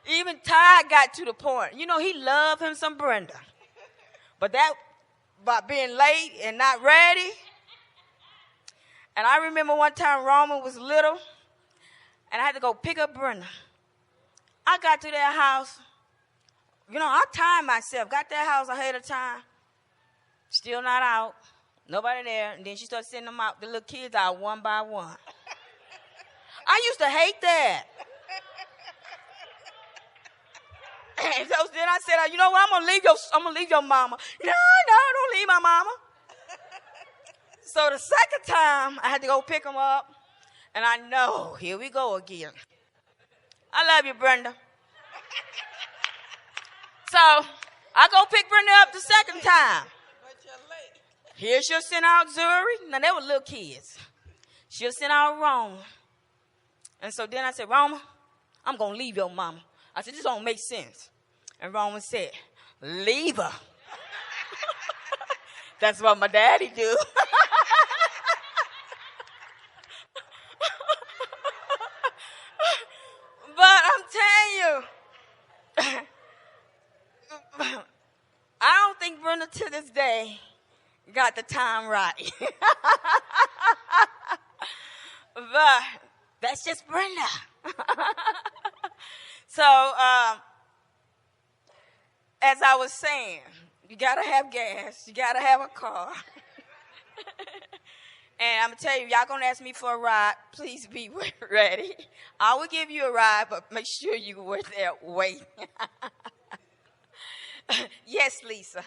[SPEAKER 1] Even Ty got to the point. You know, he loved him some Brenda. But that, about being late and not ready. And I remember one time Roman was little, and I had to go pick up Brenda. I got to their house. You know, I timed myself. Got that house ahead of time. Still not out. Nobody there. And then she started sending them out, the little kids out one by one. I used to hate that. And so then I said, you know what? I'm gonna leave your mama. No, don't leave my mama. So the second time I had to go pick them up, and I know, here we go again. I love you, Brenda. So I go pick Brenda up the second time.
[SPEAKER 2] But you're late.
[SPEAKER 1] Here she'll send out Zuri. Now, they were little kids. She'll send out Roma. And so then I said, Roma, I'm going to leave your mama. I said, this don't make sense. And Roma said, leave her. That's what my daddy do. But I'm telling you, I don't think Brenda to this day got the time right. But that's just Brenda. So, as I was saying, you got to have gas. You got to have a car. And I'm going to tell you, y'all going to ask me for a ride. Please be ready. I will give you a ride, but make sure you were there waiting. Yes, Lisa.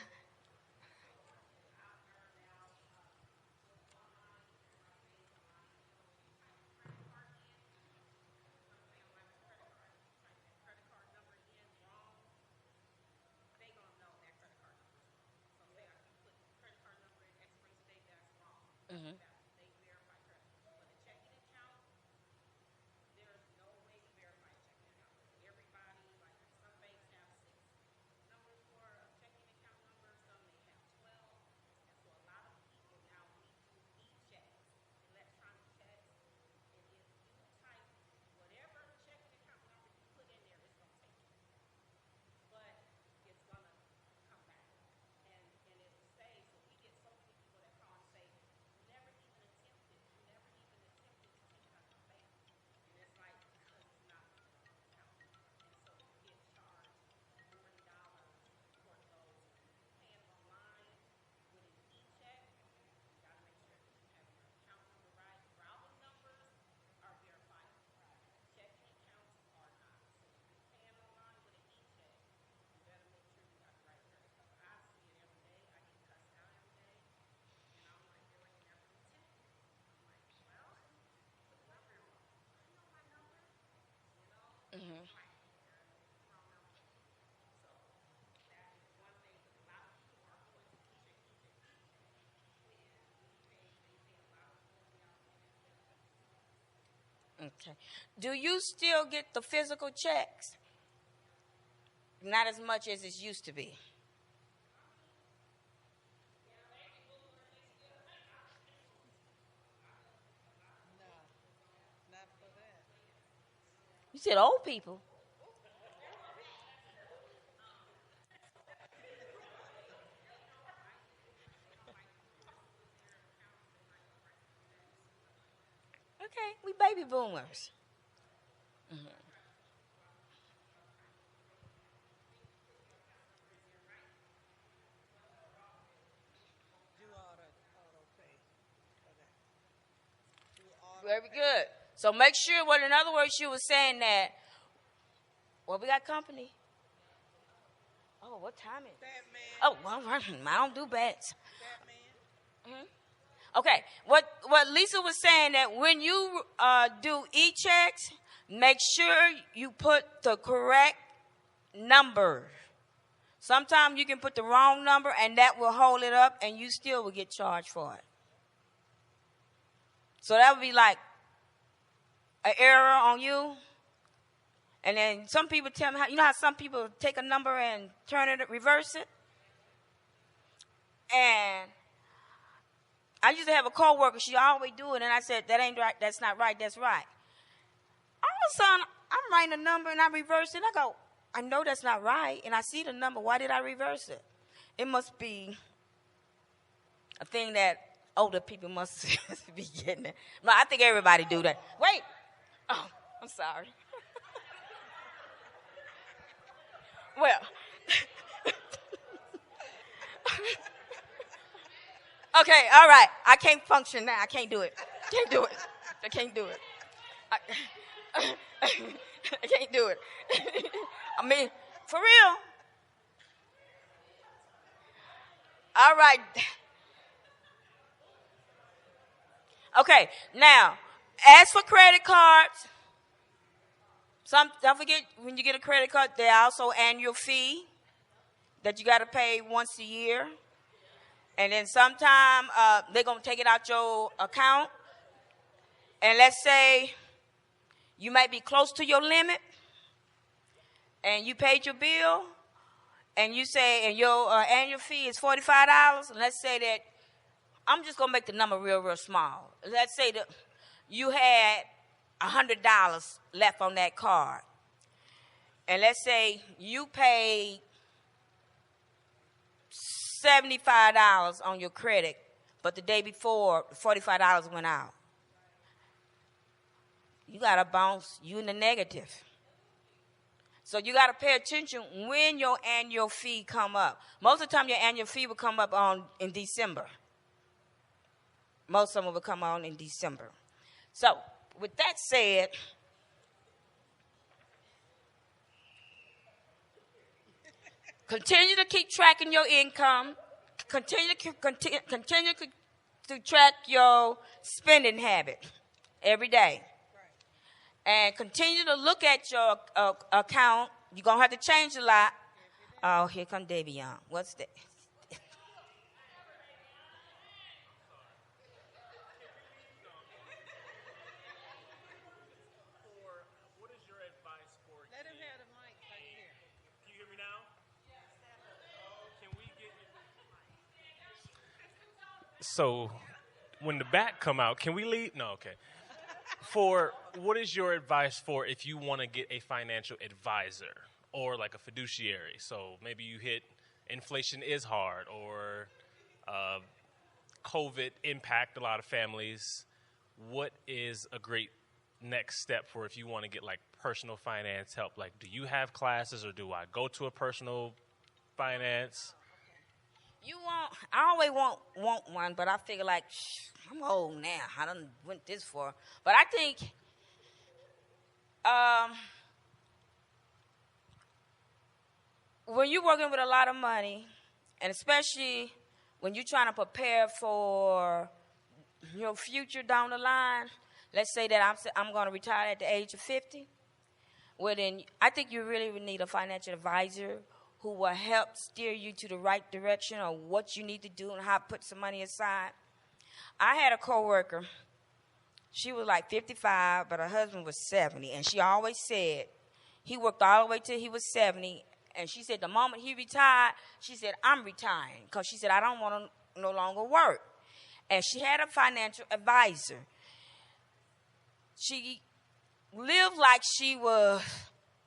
[SPEAKER 1] Mm-hmm. Okay. Do you still get the physical checks? Not as much as it used to be.
[SPEAKER 2] Not for that.
[SPEAKER 1] You said old people. Okay, we baby boomers. Hmm.
[SPEAKER 2] Do auto pay for that. Do auto
[SPEAKER 1] Very
[SPEAKER 2] pay.
[SPEAKER 1] good. So make sure, well, in other words, you were saying that, well, we got company. Oh, what time is it?
[SPEAKER 2] Batman.
[SPEAKER 1] Oh, well, I don't do bets.
[SPEAKER 2] Batman.
[SPEAKER 1] Hmm. Okay, what Lisa was saying that when you do e-checks, make sure you put the correct number. Sometimes you can put the wrong number and that will hold it up and you still will get charged for it. So that would be like an error on you. And then some people tell me how, you know how some people take a number and turn it, reverse it? And I used to have a coworker, she always do it, and I said, that ain't right, that's not right, that's right. All of a sudden, I'm writing a number and I reverse it. I go, I know that's not right, and I see the number. Why did I reverse it? It must be a thing that older people must be getting it. No, I think everybody do that. Wait. Oh, I'm sorry. Well, okay, all right. I can't function now. I can't do it. Can't do it. I can't do it. I, I can't do it. I mean, for real. All right. Okay, now, as for credit cards, don't forget when you get a credit card, there also annual fee that you got to pay once a year. And then sometime they're going to take it out your account. And let's say you might be close to your limit and you paid your bill and you say, and your annual fee is $45. And let's say that, I'm just going to make the number real, real small. Let's say that you had $100 left on that card. And let's say you paid $75 on your credit, but the day before, $45 went out. You got to bounce, you in the negative. So you got to pay attention when your annual fee come up. Most of the time, your annual fee will come up in December. Most of them will come on in December. So, with that said, continue to keep tracking your income. Continue to track your spending habit every day. And continue to look at your account. You're going to have to change a lot. Oh, here come Deborah. What's that?
[SPEAKER 2] Let him have the mic right here.
[SPEAKER 3] Can you hear me now? Can we get So when the back come out, can we leave? No, okay. For what is your advice for if you want to get a financial advisor or like a fiduciary? So maybe you hit inflation is hard or COVID impact a lot of families. What is a great next step for if you want to get like personal finance help? Like, do you have classes or do I go to a personal finance?
[SPEAKER 1] I always want one, but I figure like, I'm old now. I done went this far. But I think when you're working with a lot of money, and especially when you're trying to prepare for your future down the line, let's say that I'm going to retire at the age of 50. well, then I think you really would need a financial advisor who will help steer you to the right direction of what you need to do and how to put some money aside. I had a coworker. She was like 55, but her husband was 70, and she always said he worked all the way till he was 70, and she said the moment he retired, she said, I'm retiring, because she said, I don't want to no longer work. And she had a financial advisor. She lived like she was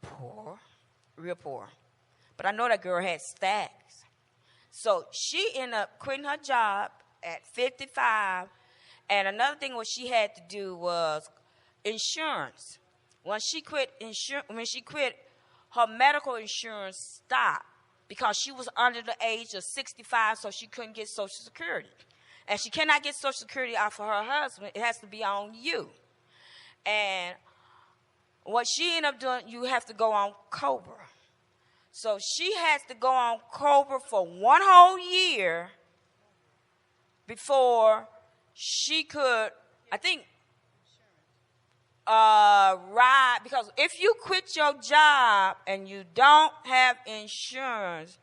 [SPEAKER 1] poor, real poor. But I know that girl had stacks. So she ended up quitting her job at 55. And another thing what she had to do was insurance. When she quit, her medical insurance stopped because she was under the age of 65, so she couldn't get Social Security. And she cannot get Social Security off of her husband. It has to be on you. And what she ended up doing, you have to go on COBRA. So she has to go on COBRA for 1 whole year before she could, I think, ride. Because if you quit your job and you don't have insurance,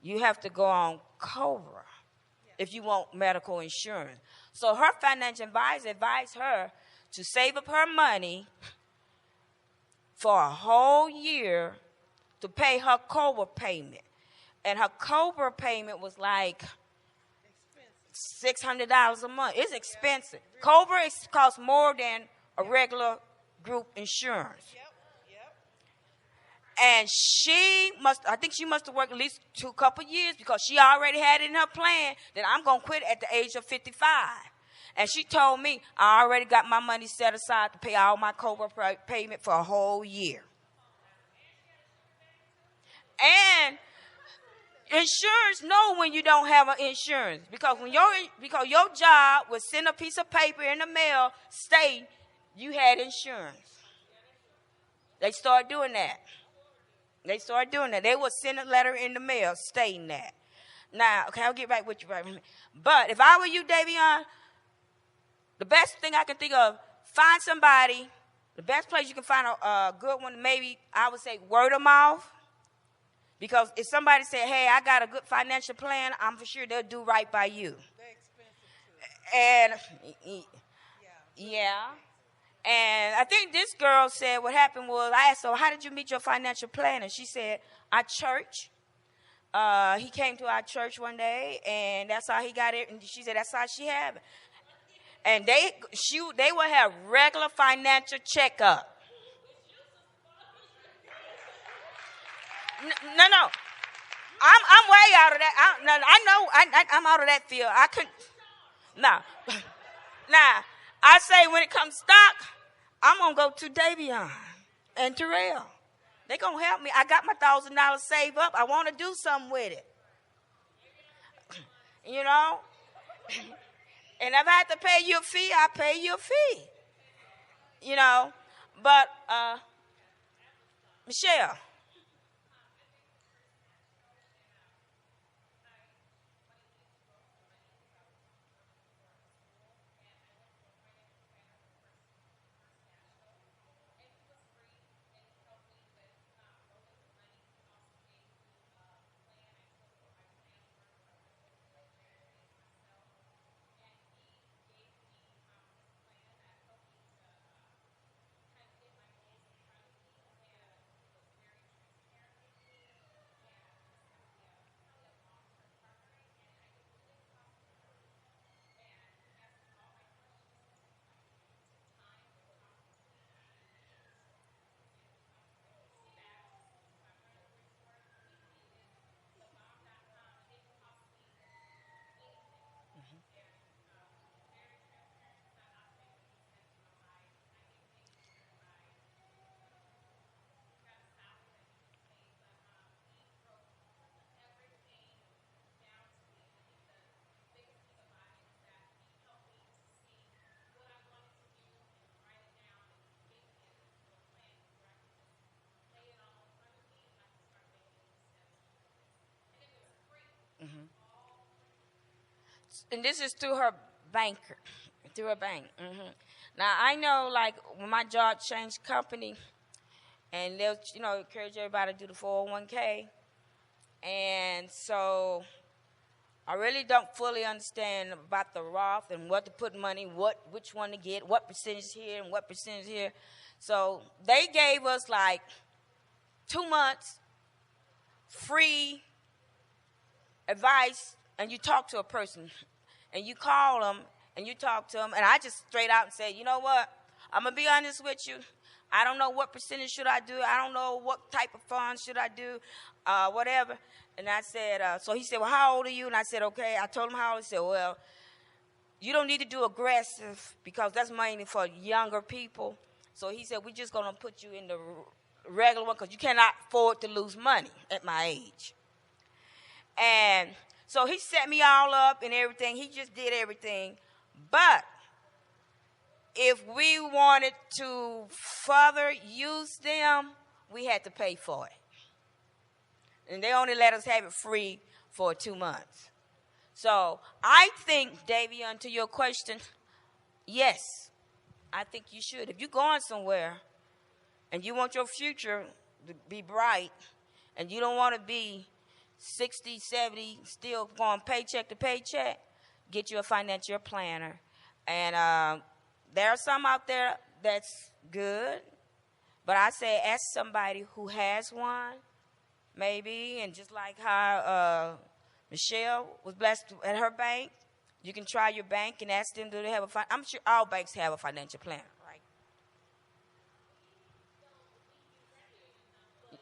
[SPEAKER 1] you have to go on COBRA if you want medical insurance. So her financial advisor advised her to save up her money for a whole year to pay her COBRA payment. And her COBRA payment was like $600 a month. It's expensive. COBRA costs more than a regular group insurance. And I think she must have worked at least a couple years because she already had it in her plan that I'm going to quit at the age of 55. And she told me, I already got my money set aside to pay all my COBRA payment for a whole year. And insurance know when you don't have an insurance because because your job would send a piece of paper in the mail stating you had insurance. They started doing that. They would send a letter in the mail stating that. Now, okay, I'll get right with you right now. But if I were you, Davion, the best thing I can think of, find somebody. The best place you can find a good one, maybe I would say word of mouth. Because if somebody said, hey, I got a good financial plan, I'm for sure they'll do right by you. They're expensive too. And, yeah. And I think this girl said what happened was, I asked her, how did you meet your financial plan? And she said, our church. He came to our church one day, and that's how he got it. And she said, that's how she had it. And they would have regular financial checkup. No. I'm way out of that. I'm out of that field. I couldn't. Now, I say when it comes to stock, I'm going to go to Davion and Terrell. They're going to help me. I got my $1,000 saved up. I want to do something with it. You know? And if I have to pay you a fee, I pay you a fee. You know? But, Michelle. Mm-hmm. And this is through her banker, through her bank. Mm-hmm. Now, I know, like, when my job changed company, and they'll, encourage everybody to do the 401k. And so I really don't fully understand about the Roth and what to put money, which one to get, what percentage here and what percentage here. So they gave us like 2 months free advice, and you talk to a person, and you call them, and you talk to them, and I just straight out and say, you know what, I'm going to be honest with you. I don't know what percentage should I do. I don't know what type of funds should I do, whatever. And I said, so he said, well, how old are you? And I said, okay. I told him how old. He said, well, you don't need to do aggressive because that's mainly for younger people. So he said, we're just going to put you in the regular one because you cannot afford to lose money at my age. And so he set me all up and everything. He just did everything. But if we wanted to further use them, we had to pay for it. And they only let us have it free for 2 months. So I think, Davion, to your question, yes, I think you should. If you're going somewhere and you want your future to be bright and you don't want to be 60, 70, still going paycheck to paycheck, get you a financial planner. And there are some out there that's good, but I say ask somebody who has one, maybe, and just like how Michelle was blessed at her bank, you can try your bank and ask them, do they have I'm sure all banks have a financial planner, right?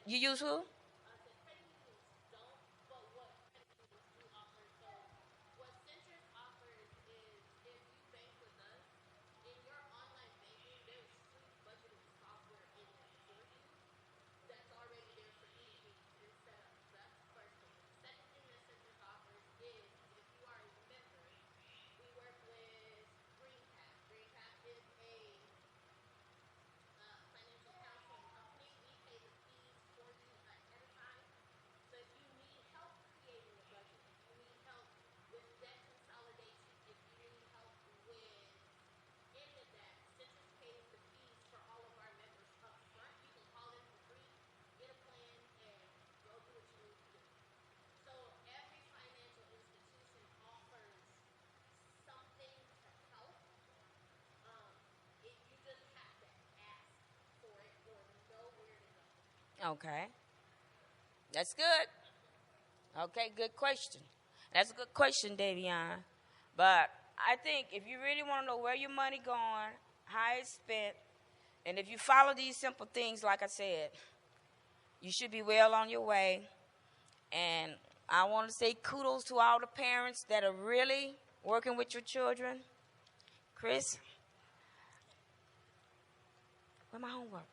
[SPEAKER 1] You use who? Okay. That's good. Okay, good question. That's a good question, Davion. But I think if you really want to know where your money going, how it's spent, and if you follow these simple things, like I said, you should be well on your way. And I want to say kudos to all the parents that are really working with your children. Chris, where's my homework?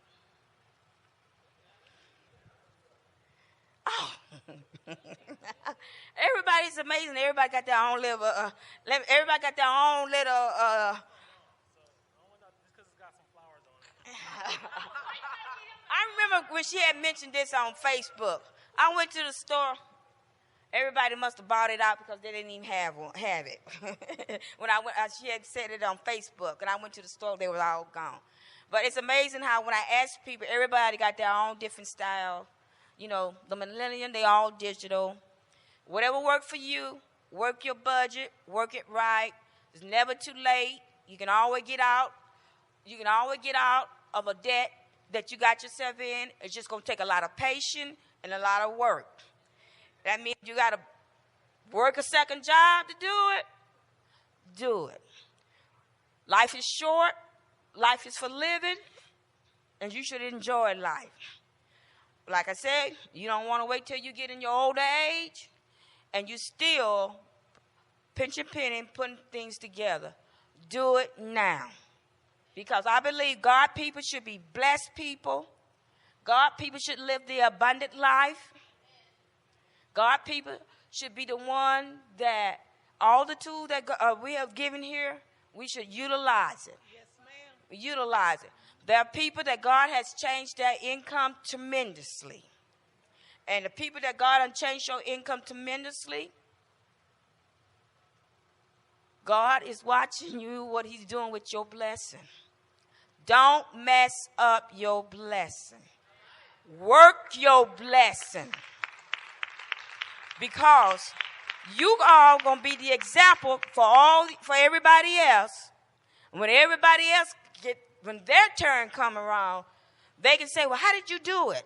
[SPEAKER 1] Oh, everybody's amazing. Everybody got their own little. Everybody got their own little. I remember when she had mentioned this on Facebook. I went to the store. Everybody must have bought it out because they didn't even have it. When I went, she had said it on Facebook, and I went to the store. They were all gone. But it's amazing how when I asked people, everybody got their own different style. You know, the millennium, they all digital. Whatever worked for you, work your budget, work it right. It's never too late. You can always get out. You can always get out of a debt that you got yourself in. It's just going to take a lot of patience and a lot of work. That means you got to work a second job to do it. Do it. Life is short. Life is for living. And you should enjoy life. Like I said, you don't want to wait till you get in your older age and you still pinching penny and putting things together. Do it now. Because I believe God people should be blessed people. God people should live the abundant life. God people should be the one that all the tools that we have given here, we should utilize it.
[SPEAKER 2] Yes, ma'am.
[SPEAKER 1] Utilize it. There are people that God has changed their income tremendously. And the people that God has changed your income tremendously, God is watching you, what he's doing with your blessing. Don't mess up your blessing. Work your blessing. Because you all going to be the example for everybody else. When everybody else when their turn come around, they can say, well, how did you do it?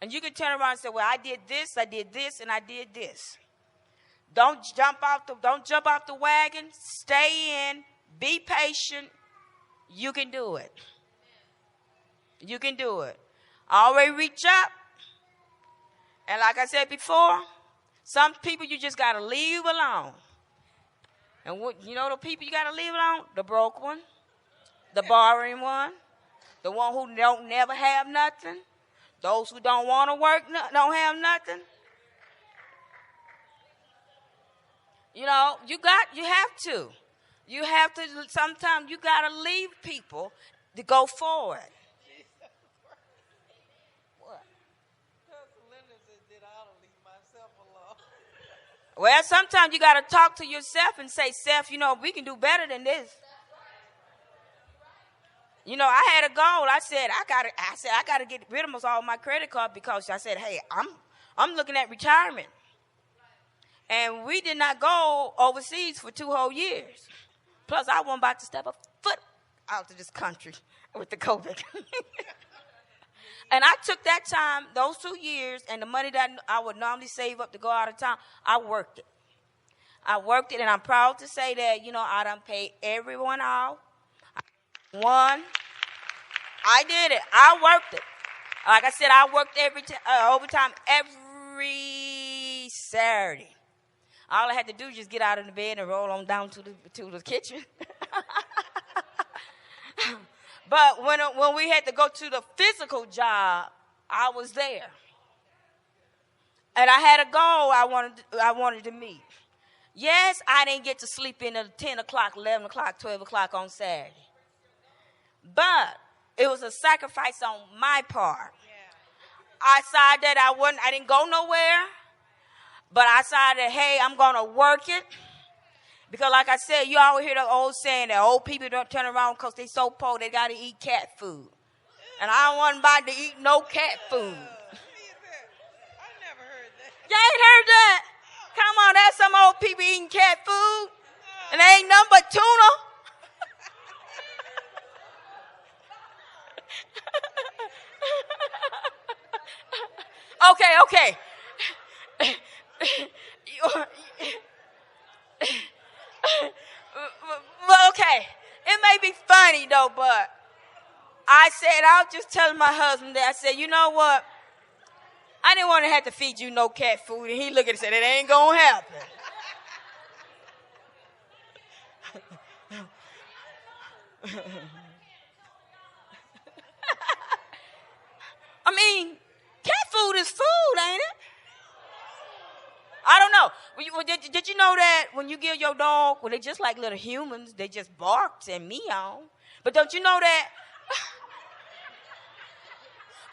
[SPEAKER 1] And you can turn around and say, well, I did this, and I did this. Don't jump off the wagon. Stay in. Be patient. You can do it. You can do it. Always reach up. And like I said before, some people you just got to leave alone. And the people you got to leave alone? The broke one, the borrowing one, the one who don't never have nothing, those who don't want to work, don't have nothing. You have to, sometimes you got to leave people to go forward. Well, sometimes you got to talk to yourself and say, Seth, we can do better than this. I had a goal. I said, I got to get rid of all my credit card because I said, hey, I'm looking at retirement. And we did not go overseas for 2 whole years. Plus, I wasn't about to step a foot out of this country with the COVID. And I took that time, those 2 years, and the money that I would normally save up to go out of town, I worked it. And I'm proud to say that, I done paid everyone out. I did it. I worked it. Like I said, I worked overtime every Saturday. All I had to do was just get out of the bed and roll on down to the kitchen. But when we had to go to the physical job, I was there. And I had a goal I wanted to meet. Yes, I didn't get to sleep in at 10 o'clock, 11 o'clock, 12 o'clock on Saturday. But it was a sacrifice on my part. I decided that I didn't go nowhere. But I decided, hey, I'm going to work it. Because like I said, you always hear the old saying that old people don't turn around because they so poor they got to eat cat food. And I wasn't about to eat no cat food.
[SPEAKER 2] I never heard that.
[SPEAKER 1] You ain't heard that? Come on, there's some old people eating cat food. And they ain't nothing but tuna. Okay. Well, okay. It may be funny, though, but I was just telling my husband that I said, you know what? I didn't want to have to feed you no cat food. And he looked at it and said, it ain't going to happen. I mean, cat food is food, ain't it? I don't know. Did you know that when you give your dog, they're just like little humans, they just barks and meow. But don't you know that?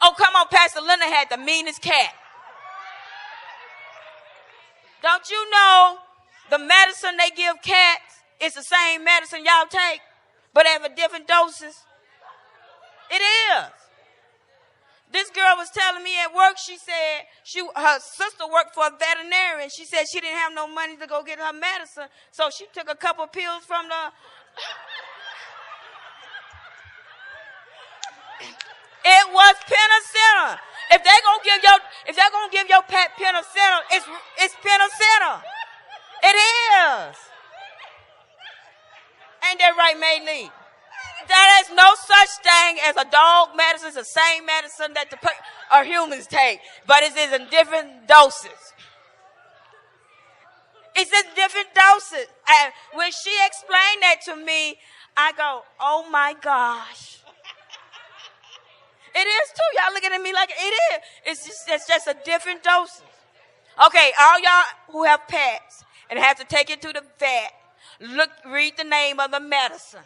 [SPEAKER 1] Oh, come on, Pastor Linda had the meanest cat. Don't you know the medicine they give cats is the same medicine y'all take, but have a different doses? It is. This girl was telling me at work, she said her sister worked for a veterinarian. She said she didn't have no money to go get her medicine, so she took a couple pills from the... It was penicillin. If they're gonna give your pet penicillin, it's penicillin. It is. Ain't that right, May Lee? There is no such thing as a dog medicine. It's the same medicine that our humans take, but it's in different doses. It's in different doses. And when she explained that to me, I go, oh my gosh. It is too. Y'all looking at me like it is. It's just a different doses. Okay, all y'all who have pets and have to take it to the vet, read the name of the medicine.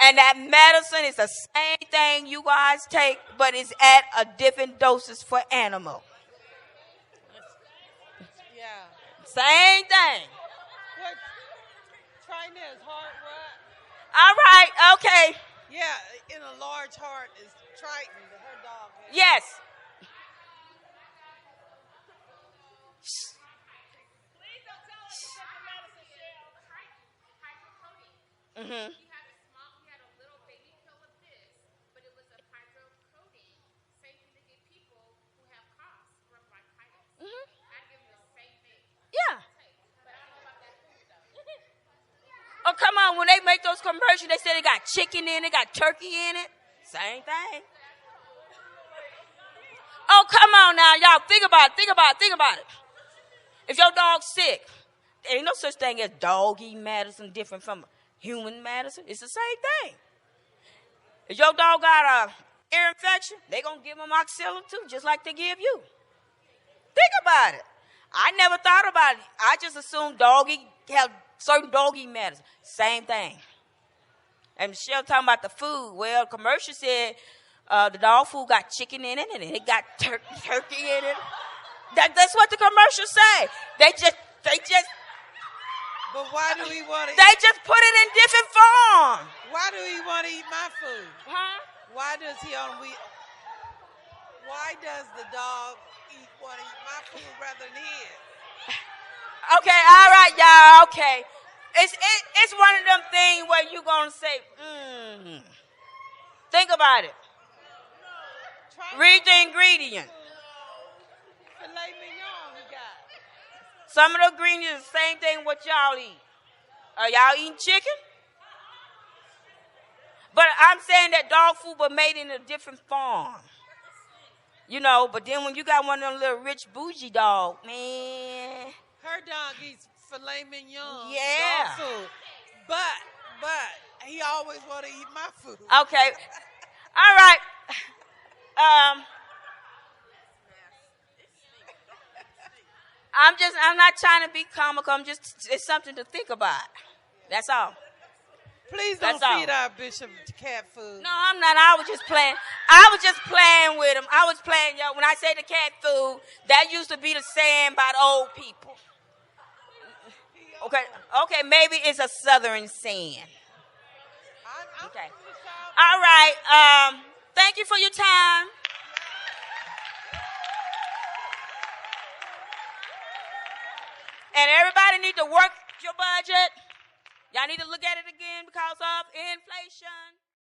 [SPEAKER 1] And that medicine is the same thing you guys take, but it's at a different doses for animal.
[SPEAKER 2] Yeah.
[SPEAKER 1] Same thing.
[SPEAKER 2] What? Trying this heart, right?
[SPEAKER 1] All right, okay.
[SPEAKER 2] Yeah, in a large heart is Triton, her dog.
[SPEAKER 1] Yes. Mm-hmm.
[SPEAKER 4] He had a little baby pill of this, but it was a hydrocodone. Same thing to get people who have coughs from bronchitis.
[SPEAKER 1] Mm-hmm.
[SPEAKER 4] I give them the same thing.
[SPEAKER 1] Yeah.
[SPEAKER 4] But I don't know about that food though.
[SPEAKER 1] Oh, come on. When they make those commercials, they say they got chicken in it, got turkey in it. Same thing. Oh, come on now, y'all. Think about it. If your dog's sick, there ain't no such thing as doggy medicine different from human medicine. It's the same thing. If your dog got a ear infection, they going to give him oxylin too, just like they give you. Think about it. I never thought about it. I just assumed doggy have certain doggy medicine. Same thing. And Michelle talking about the food. Well, the commercial said the dog food got chicken in it and it got turkey in it. That's what the commercials say. They just.
[SPEAKER 2] But why do he want to
[SPEAKER 1] They just put it in different form.
[SPEAKER 2] Why do he want to eat my food?
[SPEAKER 1] Huh?
[SPEAKER 2] Why does the dog want to eat my food rather than his?
[SPEAKER 1] Okay, all right, y'all. Okay, it's one of them things where you gonna say, Think about it. Read the ingredient.
[SPEAKER 2] Filet mignon we got.
[SPEAKER 1] Some of the ingredients is the same thing what y'all eat. Are y'all eating chicken? But I'm saying that dog food was made in a different form. You know, but then when you got one of them little rich bougie dog, man.
[SPEAKER 2] Her dog eats filet mignon.
[SPEAKER 1] Yeah.
[SPEAKER 2] Dog food. But he always want to eat my food.
[SPEAKER 1] Okay. All right. I'm not trying to be comical. It's something to think about. That's all.
[SPEAKER 2] Please don't
[SPEAKER 1] That's
[SPEAKER 2] feed
[SPEAKER 1] all.
[SPEAKER 2] our bishop cat food.
[SPEAKER 1] No, I'm not. I was just playing with him. I was playing, yo. When I say the cat food, that used to be the saying by the old people. Okay, maybe it's a southern saying. Okay. All right. Thank you for your time. And everybody need to work your budget. Y'all need to look at it again because of inflation.